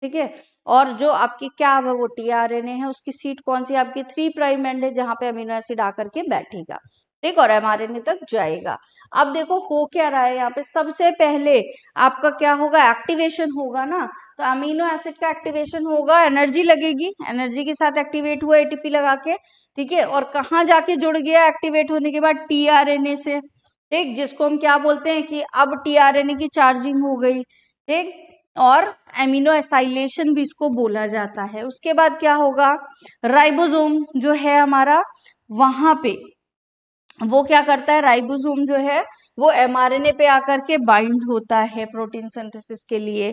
ठीक है, और जो आपकी कैब है वो टीआरएनए है, उसकी सीट कौन सी आपकी 3 प्राइम एंड है जहां पे अमीनो एसिड आकर के बैठेगा। ठीक, और एमआरएनए तक जाएगा। अब देखो हो क्या रहा है यहाँ पे, सबसे पहले आपका क्या होगा, एक्टिवेशन होगा ना, तो अमीनो एसिड का एक्टिवेशन होगा, एनर्जी लगेगी, एनर्जी के साथ एक्टिवेट हुआ एटीपी लगा के। ठीक है, और कहाँ जाके जुड़ गया एक्टिवेट होने के बाद, टीआरएनए से। ठीक, जिसको हम क्या बोलते हैं कि अब टीआरएनए की चार्जिंग हो गई। ठीक, और एमिनो एसाइलेशन भी इसको बोला जाता है। उसके बाद क्या होगा, राइबोसोम जो है हमारा, वहां पे वो क्या करता है, राइबोसोम जो है वो एमआरएनए पे आकर के बाइंड होता है प्रोटीन सिंथेसिस के लिए।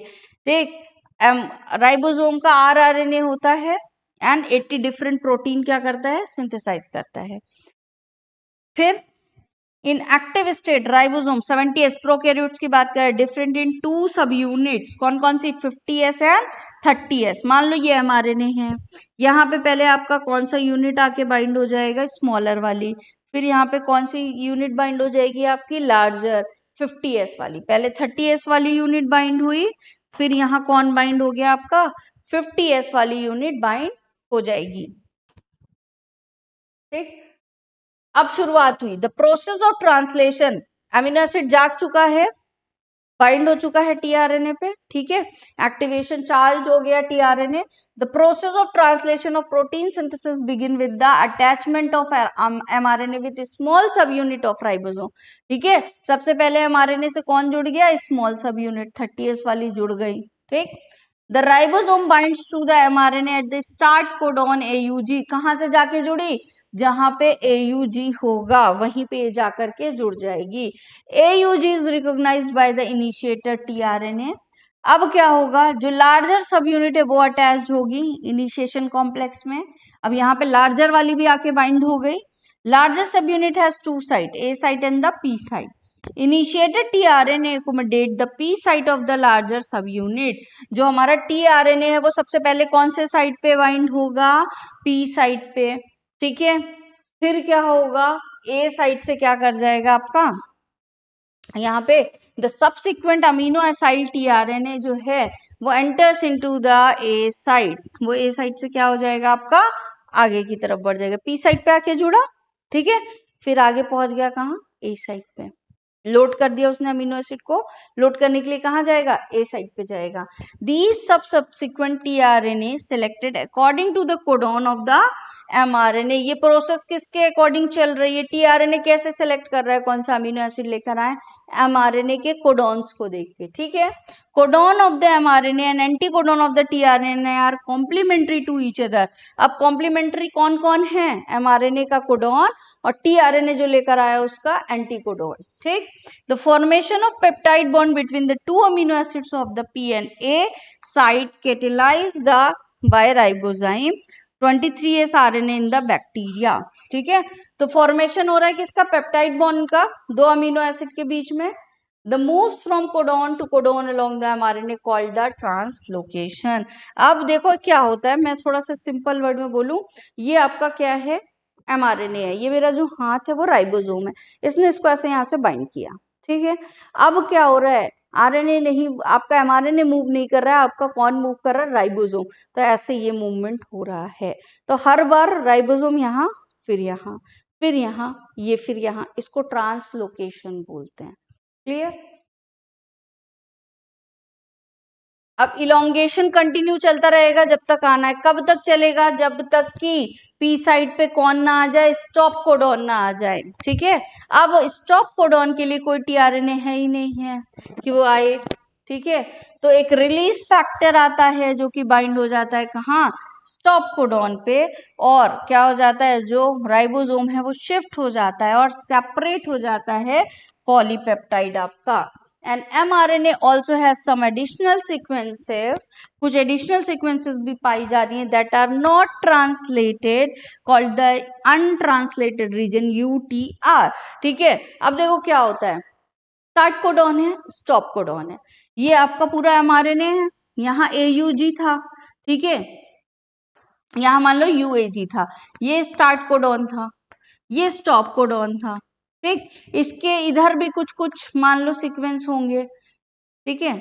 ठीक, राइबोसोम का आरआरएनए होता है एंड 80 डिफरेंट प्रोटीन क्या करता है, सिंथेसाइज करता है। फिर इन active state ribosome 70s, prokaryotes की बात करें, डिफरेंट इन 2 सब यूनिट्स, कौन कौन सी, 50s एंड 30s। मान लो ये एमआरएनए है, यहाँ पे पहले आपका कौन सा यूनिट आके बाइंड हो जाएगा, स्मॉलर वाली, फिर यहाँ पे कौन सी यूनिट बाइंड हो जाएगी आपकी, लार्जर 50s वाली। पहले 30s वाली यूनिट बाइंड हुई, फिर यहाँ कौन बाइंड हो गया आपका, 50s वाली यूनिट बाइंड हो जाएगी। ठीक, अब शुरुआत हुई, the process of translation, amino acid जाग चुका है, बाइंड हो चुका है टीआरएनए पे। ठीक है, एक्टिवेशन चार्ज हो गया tRNA. The process of translation of protein synthesis begin with the attachment of mRNA with small सब यूनिट ऑफ राइबोसोम। ठीक है, सबसे पहले एमआरएनए से कौन जुड़ गया, स्मॉल सब यूनिट 30s वाली जुड़ गई। ठीक, the ribosome binds to the mRNA at the start codon AUG, कहां से जाके जुड़ी, जहां पे AUG होगा वहीं पे जाकर के जुड़ जाएगी। AUG is recognised by the initiator tRNA. अब क्या होगा, जो लार्जर सब यूनिट है वो अटैच होगी इनिशिएशन कॉम्प्लेक्स में। अब यहाँ पे लार्जर वाली भी आके बाइंड हो गई। Larger sub unit has 2 site, A site and the P site. Initiated tRNA accommodate the P site of the larger sub unit. जो हमारा टीआरएनए है वो सबसे पहले कौन से साइट पे बाइंड होगा, पी साइट पे, ठीक है। फिर क्या होगा, ए साइट से क्या कर जाएगा आपका, यहाँ पे the subsequent amino acyl tRNA जो है वो enters into the A site, वो ए साइट से क्या हो जाएगा आपका, आगे की तरफ बढ़ जाएगा, पी साइट पे आके जुड़ा, ठीक है। फिर आगे पहुंच गया कहाँ, ए साइट पे, लोड कर दिया उसने अमीनो एसिड को, लोड करने के लिए कहाँ जाएगा, ए साइट पे जाएगा। These subsequent tRNA selected according to the codon of the mRNA. ये प्रोसेस किसके अकॉर्डिंग चल रही है, टीआरएनए कैसे सेलेक्ट कर रहा है कौन सा अमीनो एसिड लेकर आए, एमआरएनए के कोडॉन्स को देख के, ठीक है। Codon of the mRNA and anti codon of the tRNA are complementary to each other. अब कॉम्प्लीमेंट्री कौन कौन है, एमआरएनए का कोडॉन और टीआरएनए जो लेकर आया उसका एंटी कोडॉन, ठीक। The formation of peptide bond between the two amino acids of the P and A site catalyse the by ribozyme 23S RNA in the bacteria, ठीक है। तो फॉर्मेशन हो रहा है किसका, पेप्टाइड बॉन्ड का, दो अमीनो एसिड के बीच में। The moves from codon to codon along the mRNA called the translocation. अब देखो क्या होता है, मैं थोड़ा सा सिंपल वर्ड में बोलूं, ये आपका क्या है, एमआरएनए है, ये मेरा जो हाथ है वो राइबोसोम है, इसने इसको ऐसे यहाँ से बाइंड किया, ठीक है। अब क्या हो रहा है, आरएनए नहीं, आपका एमआरएनए मूव नहीं कर रहा है, आपका कौन मूव कर रहा है, राइबोसोम। तो ऐसे ये मूवमेंट हो रहा है, तो हर बार राइबोसोम यहाँ, फिर यहाँ, फिर यहाँ, ये फिर यहाँ, इसको ट्रांसलोकेशन बोलते हैं, क्लियर। अब इलोंगेशन कंटिन्यू चलता रहेगा जब तक आना है, कब तक चलेगा, जब तक कि पी साइड पे कौन ना आ जाए, स्टॉप कोडॉन ना आ जाए, ठीक है। अब स्टॉप कोडॉन के लिए कोई टीआरएनए है ही नहीं है कि वो आए, ठीक है। तो एक रिलीज फैक्टर आता है जो कि बाइंड हो जाता है कहाँ, स्टॉप कोडॉन पे, और क्या हो जाता है, जो राइबोसोम है वो शिफ्ट हो जाता है और सेपरेट हो जाता है पॉलीपेप्टाइड आपका। And mRNA also has some additional sequences, कुछ additional sequences भी पाई जा रही हैं that are not translated, called the untranslated region UTR, ठीक है। अब देखो क्या होता है, स्टार्ट कोडॉन है, स्टॉप कोडॉन है, ये आपका पूरा mRNA है, यहाँ AUG था, ठीक है, यहाँ मान लो UAG था, ये स्टार्ट कोडॉन था, ये स्टॉप कोडॉन था, ठीक। इसके इधर भी कुछ कुछ मान लो सीक्वेंस होंगे, ठीक है,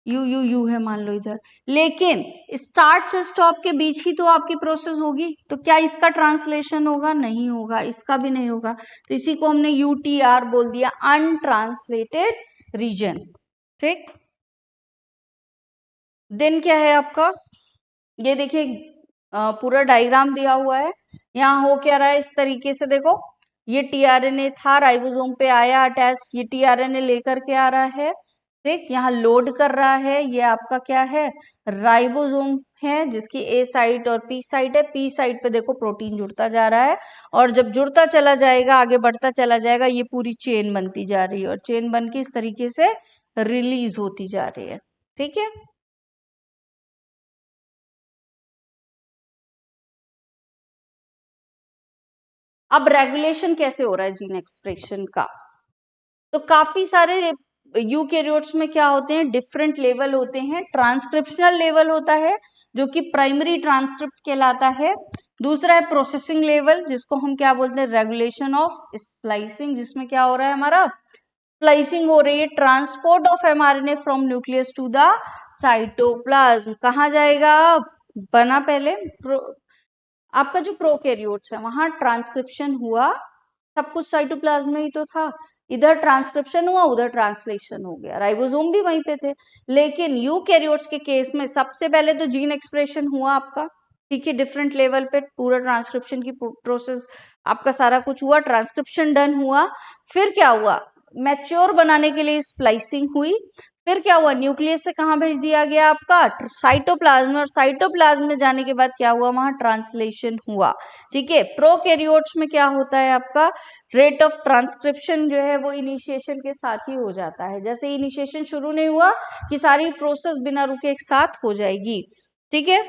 यू यू यू है मान लो इधर, लेकिन स्टार्ट से स्टॉप के बीच ही तो आपकी प्रोसेस होगी, तो क्या इसका ट्रांसलेशन होगा, नहीं होगा, इसका भी नहीं होगा, तो इसी को हमने यूटीआर बोल दिया, अनट्रांसलेटेड रीजन, ठीक। देन क्या है आपका, ये देखिए पूरा डायग्राम दिया हुआ है, यहाँ हो क्या रहा है, इस तरीके से देखो, ये टीआरएनए था, राइबोसोम पे आया अटैच, ये टीआरएनए लेकर के आ रहा है, ठीक, यहाँ लोड कर रहा है, ये आपका क्या है, राइबोसोम है जिसकी ए साइट और पी साइट है, पी साइट पे देखो प्रोटीन जुड़ता जा रहा है, और जब जुड़ता चला जाएगा, आगे बढ़ता चला जाएगा, ये पूरी चेन बनती जा रही है, और चेन बन के इस तरीके से रिलीज होती जा रही है, ठीक है। अब रेगुलेशन कैसे हो रहा है जीन एक्सप्रेशन का, तो काफी सारे यूकैरियोट्स में क्या होते हैं, डिफरेंट लेवल होते हैं, ट्रांसक्रिप्शनल लेवल होता है जो कि प्राइमरी ट्रांसक्रिप्ट कहलाता है, दूसरा है प्रोसेसिंग लेवल जिसको हम क्या बोलते हैं, रेगुलेशन ऑफ स्प्लाइसिंग, जिसमें क्या हो रहा है हमारा, स्प्लाइसिंग हो रही है, transport of mRNA from nucleus to the cytoplasm, कहाँ जाएगा, बना पहले आपका जो प्रोकैरियोट्स है वहां ट्रांसक्रिप्शन हुआ, सब कुछ साइटोप्लाज्म में ही तो था, इधर ट्रांसक्रिप्शन हुआ, उधर ट्रांसलेशन हो गया, राइबोसोम भी वहीं पे थे, लेकिन यूकैरियोट्स के केस में सबसे पहले तो जीन एक्सप्रेशन हुआ आपका, ठीक है, डिफरेंट लेवल पे पूरा ट्रांसक्रिप्शन की प्रोसेस आपका सारा कुछ हुआ, ट्रांसक्रिप्शन डन हुआ, फिर क्या हुआ, मैच्योर बनाने के लिए स्प्लाइसिंग हुई, फिर क्या हुआ, न्यूक्लियस से कहाँ भेज दिया गया आपका, साइटोप्लाज्म, और साइटोप्लाज्म में जाने के बाद क्या हुआ, वहां ट्रांसलेशन हुआ, ठीक है। प्रोकैरियोट्स में क्या होता है आपका, रेट ऑफ ट्रांसक्रिप्शन जो है वो इनिशिएशन के साथ ही हो जाता है, जैसे इनिशिएशन शुरू नहीं हुआ कि सारी प्रोसेस बिना रुके एक साथ हो जाएगी, ठीक है।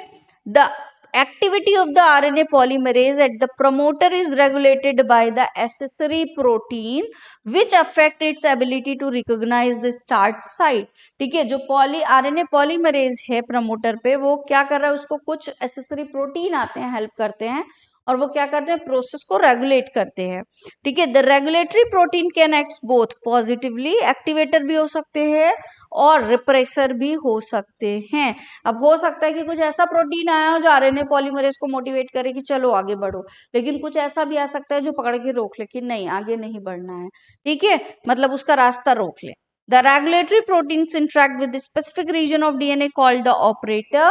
The activity of the RNA polymerase at the promoter is regulated by the accessory protein which affect its ability to recognize the start site. ठीक है, जो RNA polymerase है प्रमोटर पे, वो क्या कर रहा है, उसको कुछ accessory protein आते हैं, हेल्प करते हैं, और वो क्या करते हैं, प्रोसेस को रेगुलेट करते हैं. ठीक है, the regulatory protein can act both positively, activator भी हो सकते हैं और रिप्रेसर भी हो सकते हैं. अब हो सकता है कि कुछ ऐसा प्रोटीन आया हो जो आरएनए पॉलीमरेज को मोटिवेट करे कि चलो आगे बढ़ो, लेकिन कुछ ऐसा भी आ सकता है जो पकड़ के रोक ले कि नहीं आगे नहीं बढ़ना है. ठीक है, मतलब उसका रास्ता रोक ले. The regulatory proteins interact with the specific region of DNA called the operator,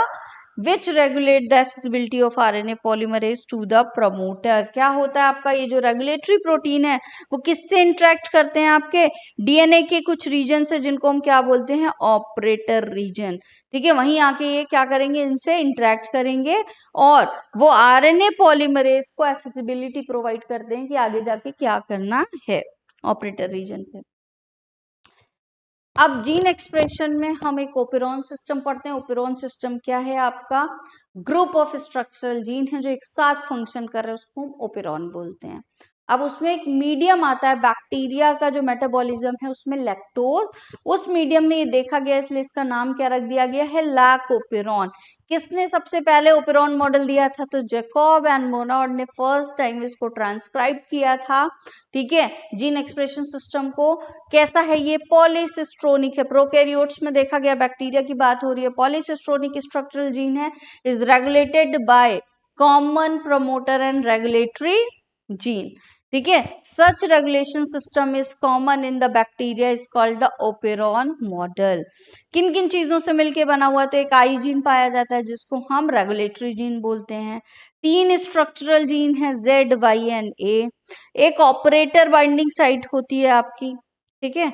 which regulate the accessibility of RNA polymerase to the promoter. क्या होता है आपका ये जो रेगुलेटरी प्रोटीन है वो किससे इंटरेक्ट करते हैं, आपके डीएनए के कुछ रीजन से, जिनको हम क्या बोलते हैं, ऑपरेटर रीजन. ठीक है, वहीं आके ये क्या करेंगे, इनसे इंटरेक्ट करेंगे और वो आरएनए पॉलीमरेज को एक्सेसिबिलिटी प्रोवाइड करते हैं कि आगे जाके क्या करना है ऑपरेटर रीजन पे. अब जीन एक्सप्रेशन में हम एक ओपेरॉन सिस्टम पढ़ते हैं. ओपेरॉन सिस्टम क्या है, आपका ग्रुप ऑफ स्ट्रक्चरल जीन है जो एक साथ फंक्शन कर रहे हैं, उसको हम ओपेरॉन बोलते हैं. अब उसमें एक मीडियम आता है, बैक्टीरिया का जो मेटाबॉलिज्म है उसमें लैक्टोज, उस मीडियम में ये देखा गया, इसलिए इसका नाम क्या रख दिया गया है, लैकोपेरॉन. किसने सबसे पहले ओपेरॉन मॉडल दिया था, तो जैकब एंड मोनॉड ने फर्स्ट टाइम इसको ट्रांसक्राइब किया था. ठीक है, जीन एक्सप्रेशन सिस्टम को कैसा है, ये पॉलीसिस्ट्रोनिक है. प्रोकैरियोट्स में देखा गया, बैक्टीरिया की बात हो रही है, पॉलीसिस्ट्रोनिक स्ट्रक्चरल जीन है, is regulated by common promoter and regulatory gene. ठीक है, such regulation system is common in the bacteria, is called the operon model. किन किन चीजों से मिलके बना हुआ, तो एक आई जीन पाया जाता है जिसको हम रेगुलेटरी जीन बोलते हैं. 3 स्ट्रक्चरल जीन है, जेड, वाई एंड ए. एक ऑपरेटर बाइंडिंग साइट होती है आपकी, ठीक है,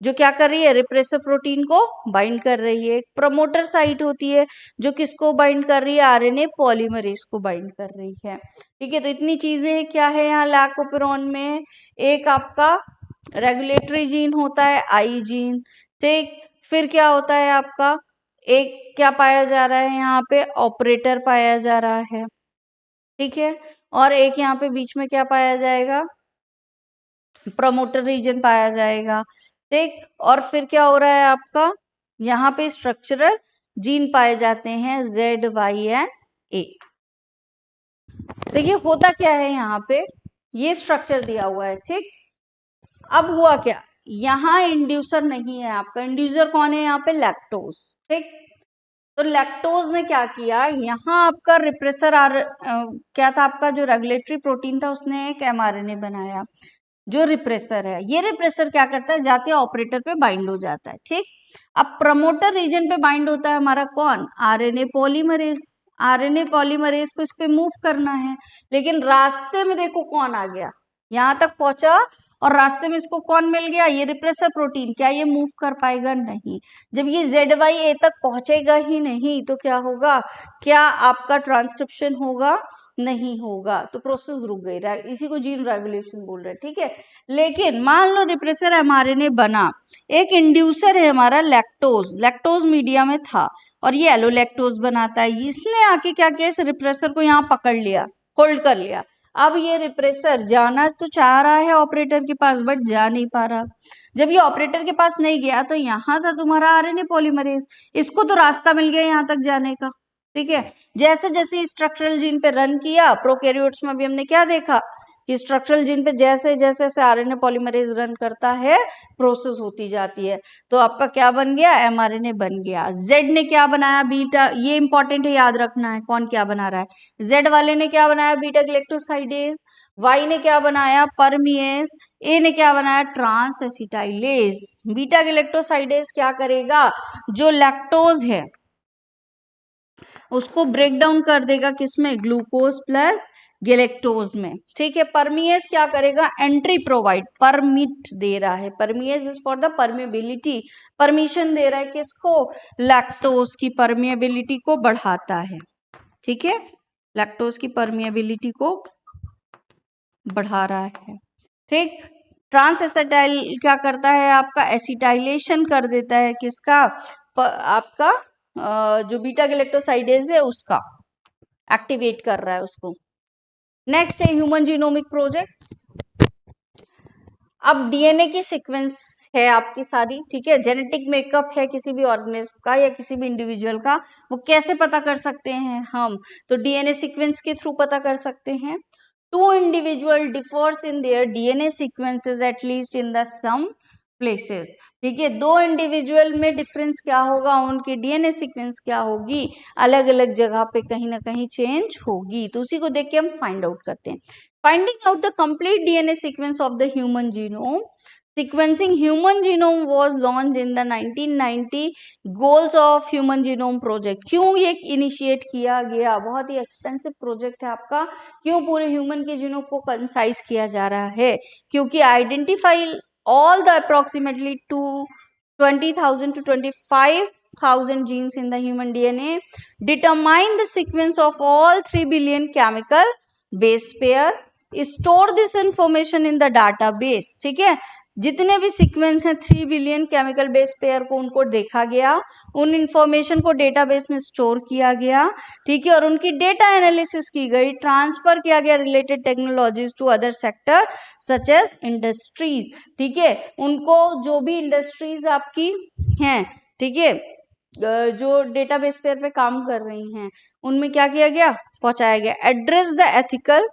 जो क्या कर रही है, रिप्रेसर प्रोटीन को बाइंड कर रही है. एक प्रमोटर साइट होती है जो किसको बाइंड कर रही है, आरएनए पॉलीमरेज को बाइंड कर रही है. ठीक है, तो इतनी चीजें क्या है यहाँ लैकोपेरॉन में. एक आपका रेगुलेटरी जीन होता है, आई जीन. ठीक, फिर क्या होता है आपका, एक क्या पाया जा रहा है यहाँ पे, ऑपरेटर पाया जा रहा है. ठीक है, और एक यहाँ पे बीच में क्या पाया जाएगा, प्रमोटर रीजन पाया जाएगा. ठीक, और फिर क्या हो रहा है आपका, यहाँ पे स्ट्रक्चरल जीन पाए जाते हैं, जेड, वाई एंड ए. देखिए होता क्या है, यहाँ पे ये स्ट्रक्चर दिया हुआ है. ठीक, अब हुआ क्या, यहाँ इंड्यूसर नहीं है आपका. इंड्यूसर कौन है यहाँ पे, लैक्टोज. ठीक, तो लैक्टोज ने क्या किया, यहाँ आपका रिप्रेसर क्या था, आपका जो रेगुलेटरी प्रोटीन था उसने एक एमआरएनए बनाया जो रिप्रेसर है. ये रिप्रेसर क्या करता है, जाके ऑपरेटर पे बाइंड हो जाता है. ठीक, अब प्रमोटर रीजन पे बाइंड होता है हमारा कौन, आरएनए पॉलीमरेज. आरएनए पॉलीमरेज को इस पे मूव करना है, लेकिन रास्ते में देखो कौन आ गया, यहाँ तक पहुंचा और रास्ते में इसको कौन मिल गया, ये रिप्रेसर प्रोटीन. क्या ये मूव कर पाएगा, नहीं. जब ये जेड वाई ए तक पहुंचेगा ही नहीं तो क्या होगा, क्या आपका ट्रांसक्रिप्शन होगा, नहीं होगा, तो प्रोसेस रुक गई. इसी को जीन रेगुलेशन बोल रहे हैं. ठीक है, लेकिन मान लो रिप्रेसर एमआरएनए बना, एक इंड्यूसर है हमारा लैक्टोज, लैक्टोज मीडिया में था और ये एलो लैक्टोज बनाता है. इसने आके क्या किया, इस रिप्रेसर को यहाँ पकड़ लिया, होल्ड कर लिया. अब ये रिप्रेसर जाना तो चाह रहा है ऑपरेटर के पास, बट जा नहीं पा रहा. जब ये ऑपरेटर के पास नहीं गया तो यहाँ था तुम्हारा आरएनए पॉलीमरेज, इसको तो रास्ता मिल गया यहाँ तक जाने का. ठीक है, जैसे जैसे स्ट्रक्चरल जीन पे रन किया, प्रोकैरियोट्स में भी हमने क्या देखा कि स्ट्रक्चरल जीन पे जैसे जैसे आरएनए पॉलीमरेज रन करता है, प्रोसेस होती जाती है. तो आपका क्या बन गया, एमआरएनए बन गया. जेड ने क्या बनाया, बीटा. ये इंपॉर्टेंट है, याद रखना है कौन क्या बना रहा है. जेड वाले ने क्या बनाया, बीटा ग्लाइकोसाइडेज. वाई ने क्या बनाया, परमिएज. ए ने क्या बनाया, ट्रांस एसिटाइलेज. बीटा ग्लाइकोसाइडेज क्या करेगा, जो लैक्टोज है उसको ब्रेक डाउन कर देगा किसमें, ग्लूकोज प्लस गैलेक्टोज में. ठीक है, परमिएज क्या करेगा, एंट्री प्रोवाइड, परमिट दे रहा है. Permease is for the permeability, permission दे रहा है किसको, लैक्टोज की परमिएबिलिटी को बढ़ाता है. ठीक है, लैक्टोज की परमिएबिलिटी को बढ़ा रहा है. ठीक, ट्रांस एसिटाइल क्या करता है, आपका एसिटाइलेशन कर देता है किसका, आपका जो बीटा गैलेक्टोसाइडेज है उसका. एक्टिवेट कर रहा है उसको। नेक्स्ट है ह्यूमन जीनोमिक प्रोजेक्ट। अब डीएनए की सीक्वेंस है आपकी सारी, ठीक है, जेनेटिक मेकअप है किसी भी ऑर्गेनिज्म का या किसी भी इंडिविजुअल का, वो कैसे पता कर सकते हैं हम, तो डीएनए सीक्वेंस के थ्रू पता कर सकते हैं। Two individual differs in their DNA sequences at least in the some places, ठीक है, दो इंडिविजुअल में डिफरेंस क्या होगा, उनकी डीएनए सीक्वेंस क्या होगी, अलग अलग जगह पे कहीं ना कहीं चेंज होगी, तो उसी को देख के हम फाइंड आउट करते हैं। Finding out the complete DNA sequence of the human genome. Sequencing human genome was launched in the 1990 goals of human genome project. क्यों ये इनिशिएट किया गया, बहुत ही एक्सपेंसिव प्रोजेक्ट है आपका, क्यों पूरे ह्यूमन के जीनोम को कंसाइज किया जा रहा है, क्योंकि identify all the approximately 20,000 to 25,000 genes in the human DNA, determine the sequence of all 3 billion chemical base pair, store this information in the database, ठीक है, जितने भी सीक्वेंस हैं 3 बिलियन केमिकल बेस पेयर को उनको देखा गया, उन इंफॉर्मेशन को डेटाबेस में स्टोर किया गया, ठीक है, और उनकी डेटा एनालिसिस की गई, ट्रांसफर किया गया related technologies to other sector such as industries, ठीक है, उनको जो भी इंडस्ट्रीज आपकी हैं, ठीक है, जो डेटाबेस पेयर पे काम कर रही हैं, उनमें क्या किया गया, पहुंचाया गया। Address the ethical,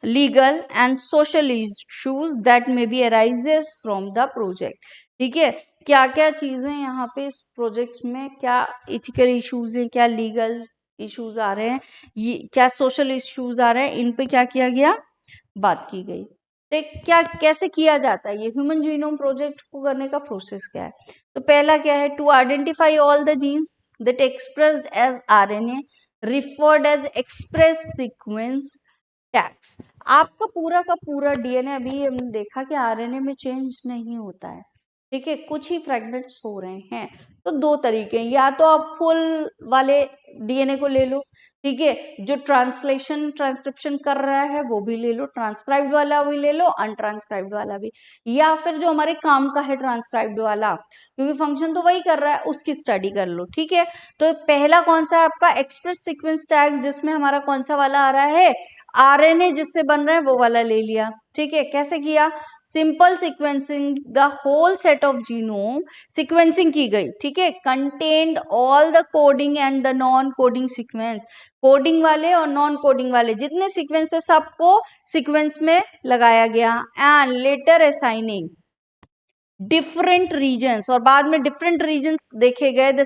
legal and social issues that may be arises from the project, ठीक है, क्या क्या चीजें यहाँ पे इस प्रोजेक्ट में, क्या इथिकल इश्यूज हैं, क्या लीगल इश्यूज आ रहे हैं, ये क्या सोशल इश्यूज आ रहे हैं, इन पे क्या किया गया, बात की गई। तो क्या कैसे किया जाता है ये ह्यूमन जीनोम प्रोजेक्ट को करने का प्रोसेस क्या है, तो पहला क्या है, to identify all the genes that expressed as RNA referred as express sequence tags. आपका पूरा का पूरा डीएनए, अभी हमने देखा कि आरएनए में चेंज नहीं होता है, ठीक है, कुछ ही फ्रेगमेंट्स हो रहे हैं, तो दो तरीके हैं, या तो आप फुल वाले डीएनए को ले लो, ठीक है, जो ट्रांसलेशन ट्रांसक्रिप्शन कर रहा है वो भी ले लो, ट्रांसक्राइब्ड वाला भी ले लो, अनट्रांसक्राइब्ड वाला भी, या फिर जो हमारे काम का है ट्रांसक्राइब्ड वाला, क्योंकि फंक्शन तो वही कर रहा है, उसकी स्टडी कर लो, ठीक है। तो पहला कौन सा है आपका, एक्सप्रेस सीक्वेंस टैग्स, जिसमें हमारा कौन सा वाला आ रहा है, आरएनए जिससे बन रहा है वो वाला ले लिया, ठीक है, कैसे किया, simple sequencing the whole set of genome, sequencing की गई, ठीक है, contained all the coding and the non coding sequence, coding वाले और नॉन कोडिंग वाले जितने सीक्वेंस थे सबको सीक्वेंस में लगाया गया, and later assigning different regions, और बाद में डिफरेंट रीजन्स देखे गए the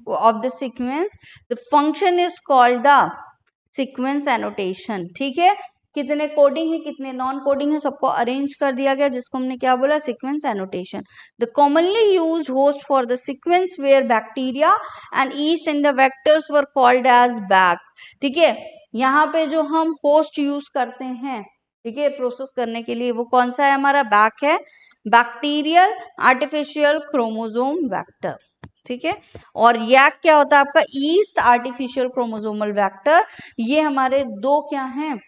of the sequence, the function is called the sequence annotation, ठीक है, कितने कोडिंग है कितने नॉन कोडिंग है सबको अरेंज कर दिया गया, जिसको हमने क्या बोला, sequence annotation. The commonly used host for the sequence where bacteria and yeast and the vectors were called as BAC, ठीक है, यहाँ पे जो हम होस्ट यूज करते हैं, ठीक है, प्रोसेस करने के लिए, वो कौन सा है, हमारा बैक है, बैक्टीरियल आर्टिफिशियल क्रोमोसोम वेक्टर, ठीक है, और यैक क्या होता है आपका, ईस्ट आर्टिफिशियल क्रोमोसोमल वेक्टर, ये हमारे दो क्या हैं,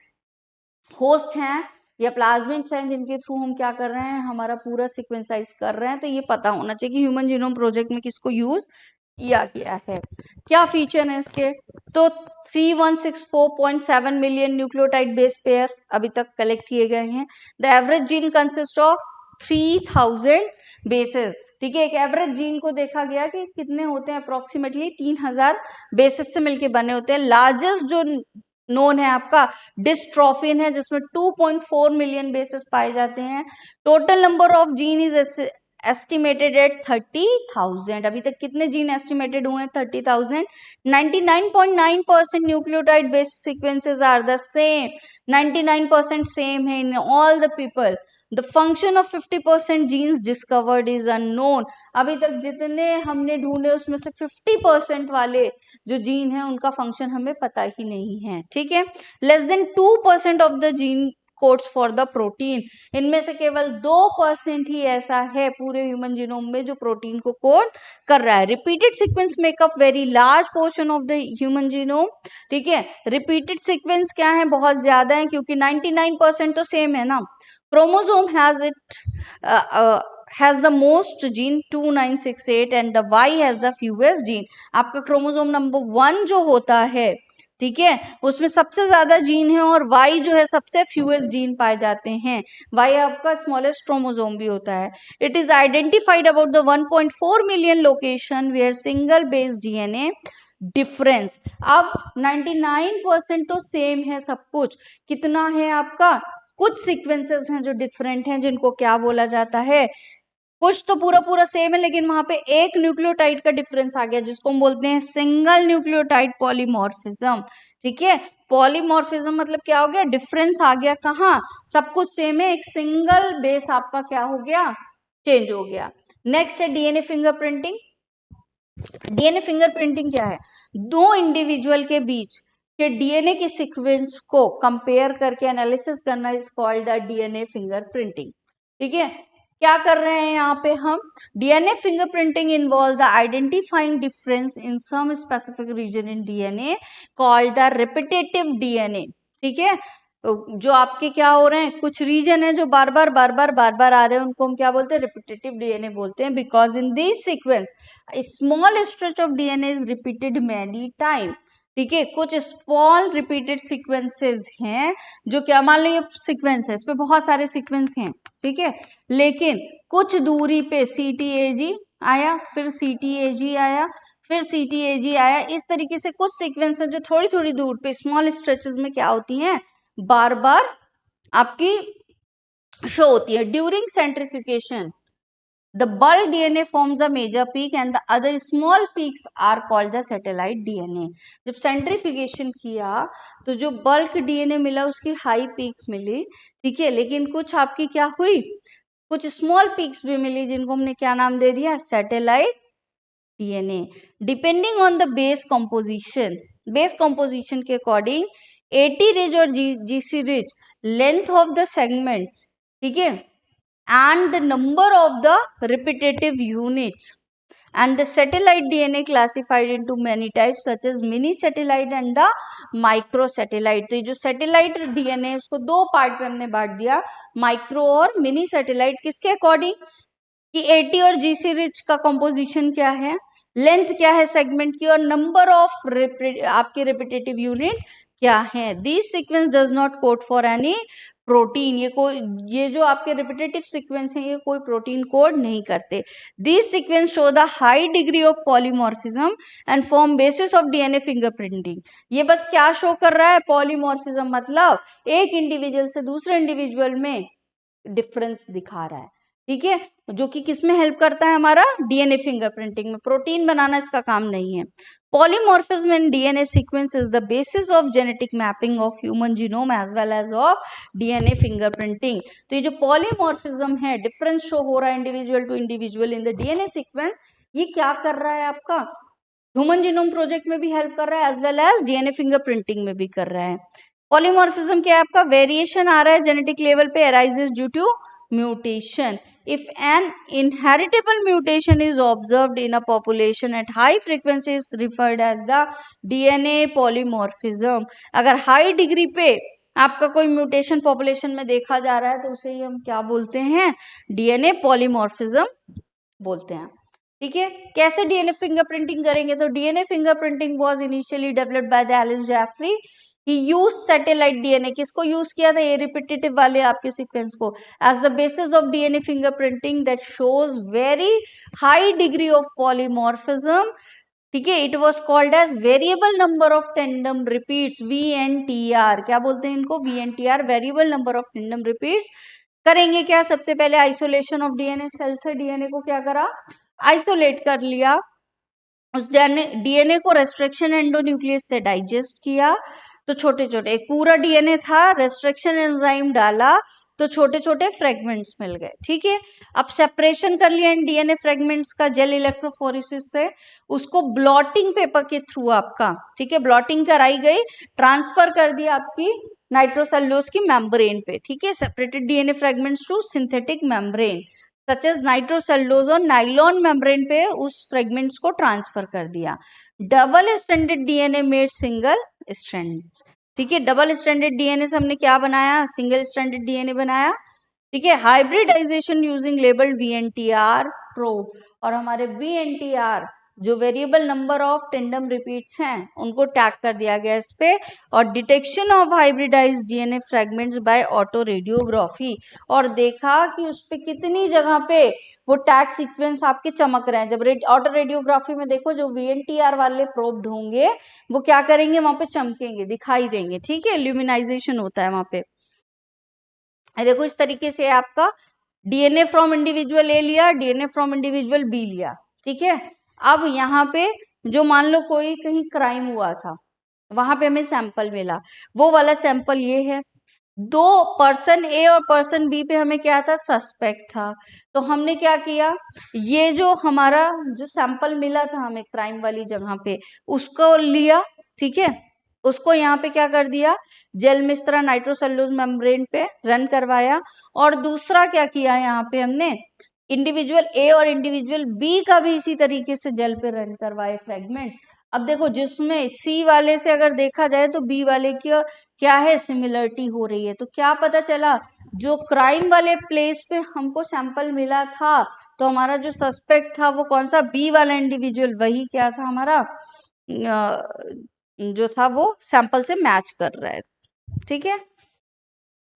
होस्ट हैं या प्लाज्मिड्स हैं, जिनके थ्रू हम क्या कर रहे हैं, हमारा पूरा सीक्वेंसाइज कर रहे हैं, तो ये पता होना चाहिए कि ह्यूमन जीनोम प्रोजेक्ट में किसको यूज किया गया है। क्या फीचर है इसके, तो 3164.7 मिलियन न्यूक्लियोटाइड बेस पेयर अभी तक कलेक्ट किए गए हैं। The average gene consist of 3000 bases, ठीक है, एक एवरेज जीन को देखा गया कि कितने होते हैं, अप्रोक्सीमेटली 3000 बेसिस से मिलके बने होते हैं। लार्जेस्ट जो नोन है आपका डिस्ट्रोफिन है, जिसमें 2.4 मिलियन बेसिस पाए जाते हैं। Total number of gene is estimated at 30,000। अभी तक कितने जीन एस्टिमेटेड हुए हैं, 30,000। 99.9% nucleotide base sequences are the same, 99% same है in all the people. The function of 50% genes discovered is unknown. अभी तक जितने हमने ढूंढे उसमें से 50% वाले जो जीन है उनका फंक्शन हमें पता ही नहीं है, ठीक है। Less than 2% of the gene codes for the protein, इनमें से केवल 2% ही ऐसा है पूरे ह्यूमन जीनोम में जो प्रोटीन को कोड कर रहा है। Repeated sequence makeup very large portion of the human genome, ठीक है। रिपीटेड सीक्वेंस क्या है, बहुत ज्यादा है, क्योंकि 99% तो सेम है ना। Chromosome has the most gene 2968 and the Y has the fewest gene। आपका क्रोमोसोम नंबर 1 जो होता है, ठीक है, उसमें सबसे ज्यादा जीन है और वाई जो है सबसे फ्यूएस्ट जीन पाए जाते हैं। वाई आपका स्मॉलेस्ट क्रोमोसोम भी होता है। It is identified about the 1.4 million location where single base DNA difference. अब 99% तो सेम है सब कुछ, कितना है आपका, कुछ सीक्वेंसेस हैं जो डिफरेंट हैं, जिनको क्या बोला जाता है, कुछ तो पूरा पूरा सेम है लेकिन वहां पे एक न्यूक्लियोटाइड का डिफरेंस आ गया, जिसको हम बोलते हैं सिंगल न्यूक्लियोटाइड पॉलीमॉर्फिज्म। ठीक है, पॉलीमॉर्फिज्म मतलब क्या हो गया, डिफरेंस आ गया, कहाँ, सब कुछ सेम है, एक सिंगल बेस आपका क्या हो गया, चेंज हो गया। नेक्स्ट है डीएनए फिंगरप्रिंटिंग। डीएनए फिंगरप्रिंटिंग क्या है, दो इंडिविजुअल के बीच के डीएनए के सीक्वेंस को कंपेयर करके एनालिसिस करना is called the DNA fingerprinting. ठीक है, क्या कर रहे हैं यहाँ पे हम, DNA fingerprinting involve the identifying difference in some specific region in DNA called the repetitive DNA. ठीक है, जो आपके क्या हो रहे हैं, कुछ रीजन है जो बार बार आ रहे हैं, उनको हम क्या बोलते हैं, रिपीटेटिव डीएनए बोलते हैं, because in this sequence small stretch of DNA is repeated many time. ठीक है, कुछ स्मॉल रिपीटेड सीक्वेंसेस हैं जो क्या, मान लो ये सीक्वेंस है, इस पे बहुत सारे सीक्वेंस हैं, ठीक है, लेकिन कुछ दूरी पे सीटीएजी आया, फिर सीटीएजी आया, फिर सीटीएजी आया, इस तरीके से कुछ सीक्वेंस है जो थोड़ी थोड़ी दूर पे स्मॉल स्ट्रेचेस में क्या होती हैं, बार बार आपकी शो होती है। During सेंट्रिफिकेशन the bulk DNA forms a major peak and the other small peaks are called the satellite DNA। जब सेंट्रीफिकेशन किया तो जो बल्क डीएनए मिला उसकी हाई पीक्स मिली, ठीक है, लेकिन कुछ आपकी क्या हुई, कुछ स्मॉल पीक्स भी मिली जिनको हमने क्या नाम दे दिया, satellite DNA. Depending on the base composition, base composition के अकॉर्डिंग 80 रिज और GC ridge length of the segment, ठीक है, and the number of the repetitive units, and the satellite DNA classified into many types such as mini satellite and the micro satellite। तो ये जो satellite DNA उसको दो पार्ट में हमने बांट दिया, माइक्रो और मिनी सैटेलाइट, किसके अकॉर्डिंग कि 80 और जीसी रिच का कंपोजिशन क्या है, लेंथ क्या है सेगमेंट की, और नंबर ऑफ आपके रिपीटेटिव यूनिट क्या है। This sequence does not code for any protein, ये जो आपके रिपीटेटिव सीक्वेंस हैं ये कोई प्रोटीन कोड नहीं करते। This sequence show the high degree of polymorphism and form basis of DNA fingerprinting. ये बस क्या शो कर रहा है, पॉलीमॉर्फिज्म मतलब एक इंडिविजुअल से दूसरे इंडिविजुअल में डिफरेंस दिखा रहा है, ठीक है, जो कि किस में हेल्प करता है, हमारा डीएनए फिंगरप्रिंटिंग में। प्रोटीन बनाना इसका काम नहीं है। Polymorphism in DNA sequence is the basis of genetic mapping of human genome as well as of DNA fingerprinting. तो ये जो पॉलीमॉर्फिज्म है, डिफरेंस शो हो रहा है individual to individual in the DNA sequence, ये क्या कर रहा है आपका, ह्यूमन जीनोम प्रोजेक्ट में भी हेल्प कर रहा है as well as DNA fingerprinting में भी कर रहा है। पॉलीमॉर्फिज्म क्या है आपका, वेरिएशन आ रहा है जेनेटिक लेवल पे, arises due to mutation। If an inheritable mutation is observed in a population at high frequency is referred as the DNA polymorphism। अगर हाई डिग्री पे आपका कोई म्यूटेशन पॉपुलेशन में देखा जा रहा है तो उसे ही हम क्या बोलते हैं, डीएनए पॉलीमॉर्फिज्म बोलते हैं। ठीक है, कैसे डीएनए फिंगरप्रिंटिंग करेंगे, तो DNA fingerprinting was initially developed by the Alec Jeffreys. He use satellite DNA, किसको यूज किया था, ये रिपीटेटिव वाले आपके सीक्वेंस को, as the basis of DNA fingerprinting that shows very high degree of polymorphism. ठीक है, it was called as variable number of tandem repeats, VNTR, क्या बोलते हैं इनको, VNTR, variable number of tandem repeats. करेंगे क्या, सबसे पहले आइसोलेशन ऑफ डीएनए, सेल से डीएनए को क्या करा, आइसोलेट कर लिया, उस डीएनए को रेस्ट्रिक्शन एंडोन्यूक्लियस से डाइजेस्ट किया, तो छोटे छोटे, एक पूरा डीएनए था, रेस्ट्रिक्शन एंजाइम डाला तो छोटे छोटे फ्रेगमेंट्स मिल गए। ठीक है, अब सेपरेशन कर लिया इन डीएनए फ्रेगमेंट्स का जेल इलेक्ट्रोफोरेसिस से, उसको ब्लॉटिंग पेपर के थ्रू आपका, ठीक है, ब्लॉटिंग कराई गई, ट्रांसफर कर दिया आपकी नाइट्रोसेल्यूलोज की मेम्ब्रेन पे। ठीक है, separated DNA fragments to synthetic membrane such as nitrocellulose और नाइलॉन मेम्ब्रेन पे उस फ्रेगमेंट्स को ट्रांसफर कर दिया। Double stranded DNA made single strands. ठीक है, डबल स्ट्रैंडेड डीएनए से हमने क्या बनाया, सिंगल स्ट्रैंडेड डीएनए बनाया। ठीक है, hybridisation using label VNTR probe, और हमारे VNTR जो variable number of tandem repeats हैं उनको टैग कर दिया गया इस पे, और detection of hybridised DNA fragments by autoradiography, और देखा कि उस पे कितनी जगह पे वो टैग सीक्वेंस आपके चमक रहे हैं। जब ऑटो रेडियोग्राफी में देखो जो वीएनटीआर वाले प्रोब्ड होंगे वो क्या करेंगे, वहां पे चमकेंगे, दिखाई देंगे, ठीक है, ल्यूमिनाइजेशन होता है वहां पे। देखो इस तरीके से आपका डीएनए फ्रॉम इंडिविजुअल ए लिया, डीएनए फ्रॉम इंडिविजुअल बी लिया, ठीक है। अब यहाँ पे जो मान लो कोई कहीं क्राइम हुआ था, वहां पे हमें सैंपल मिला, वो वाला सैंपल ये है। दो पर्सन ए और पर्सन बी पे हमें क्या था, सस्पेक्ट था। तो हमने क्या किया, ये जो हमारा जो सैंपल मिला था हमें क्राइम वाली जगह पे, उसको लिया, ठीक है, उसको यहाँ पे क्या कर दिया, जेल में इस तरह नाइट्रोसेलुलोज मेम्ब्रेन पे रन करवाया। और दूसरा क्या किया, यहाँ पे हमने इंडिविजुअल ए और इंडिविजुअल बी का भी इसी तरीके से जेल पे रन करवाए फ्रेगमेंट्स। अब देखो जिसमें सी वाले से अगर देखा जाए तो बी वाले की क्या है, सिमिलरिटी हो रही है। तो क्या पता चला, जो क्राइम वाले प्लेस पे हमको सैंपल मिला था, तो हमारा जो सस्पेक्ट था वो कौन सा, बी वाला इंडिविजुअल, वही क्या था हमारा जो था वो सैंपल से मैच कर रहा है, ठीक है।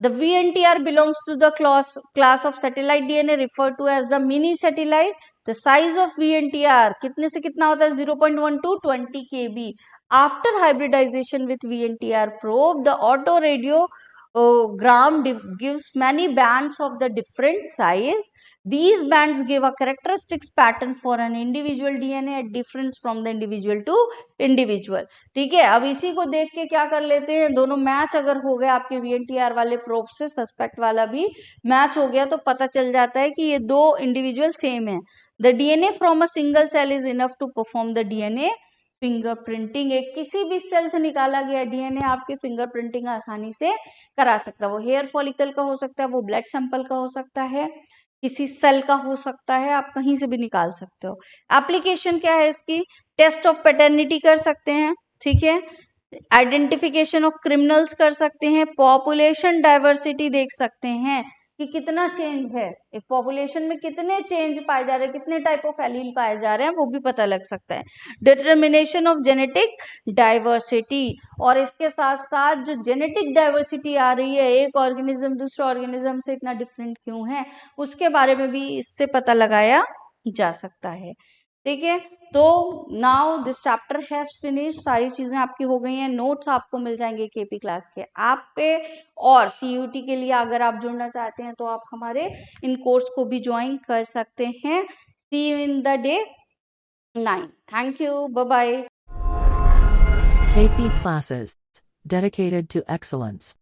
The VNTR belongs to the class of satellite DNA referred to as the mini satellite. The size of VNTR कितने से कितना होता है, 0.1 to 20 kb. After hybridization with VNTR probe, the autoradiogram gives many bands of the different size. These bands give a characteristics pattern for an individual DNA at difference from the individual to individual. ठीक है, अब इसी को देख के क्या कर लेते हैं, दोनों मैच अगर हो गए आपके वीएनटीआर वाले प्रोब से, सस्पेक्ट वाला भी मैच हो गया, तो पता चल जाता है कि ये दो इंडिविजुअल सेम है। The DNA from a single cell is enough to perform the DNA fingerprinting. एक किसी भी सेल से निकाला गया डीएनए आपके फिंगरप्रिंटिंग आसानी से करा सकता है। वो हेयर फॉलिकल का हो सकता है, वो ब्लड सैंपल का हो सकता है, किसी सेल का हो सकता है, आप कहीं से भी निकाल सकते हो। एप्लीकेशन क्या है इसकी, टेस्ट ऑफ पैटर्निटी कर सकते हैं, ठीक है, आइडेंटिफिकेशन ऑफ क्रिमिनल्स कर सकते हैं, पॉपुलेशन डाइवर्सिटी देख सकते हैं कि कितना चेंज है, एक पॉपुलेशन में कितने चेंज पाए जा रहे हैं, कितने टाइप ऑफ एलील पाए जा रहे हैं, वो भी पता लग सकता है। डिटर्मिनेशन ऑफ जेनेटिक डाइवर्सिटी, और इसके साथ साथ जो जेनेटिक डाइवर्सिटी आ रही है, एक ऑर्गेनिज्म दूसरे ऑर्गेनिज्म से इतना डिफरेंट क्यों है, उसके बारे में भी इससे पता लगाया जा सकता है, ठीक है। तो now this chapter has finish, सारी चीजें आपकी हो गई हैं, नोट्स आपको मिल जाएंगे केपी क्लास के ऐप पे। और सीयूटी के लिए अगर आप जुड़ना चाहते हैं तो आप हमारे इन कोर्स को भी ज्वाइन कर सकते हैं। See you in the day 9। Thank you, bye bye. KP classes dedicated to excellence.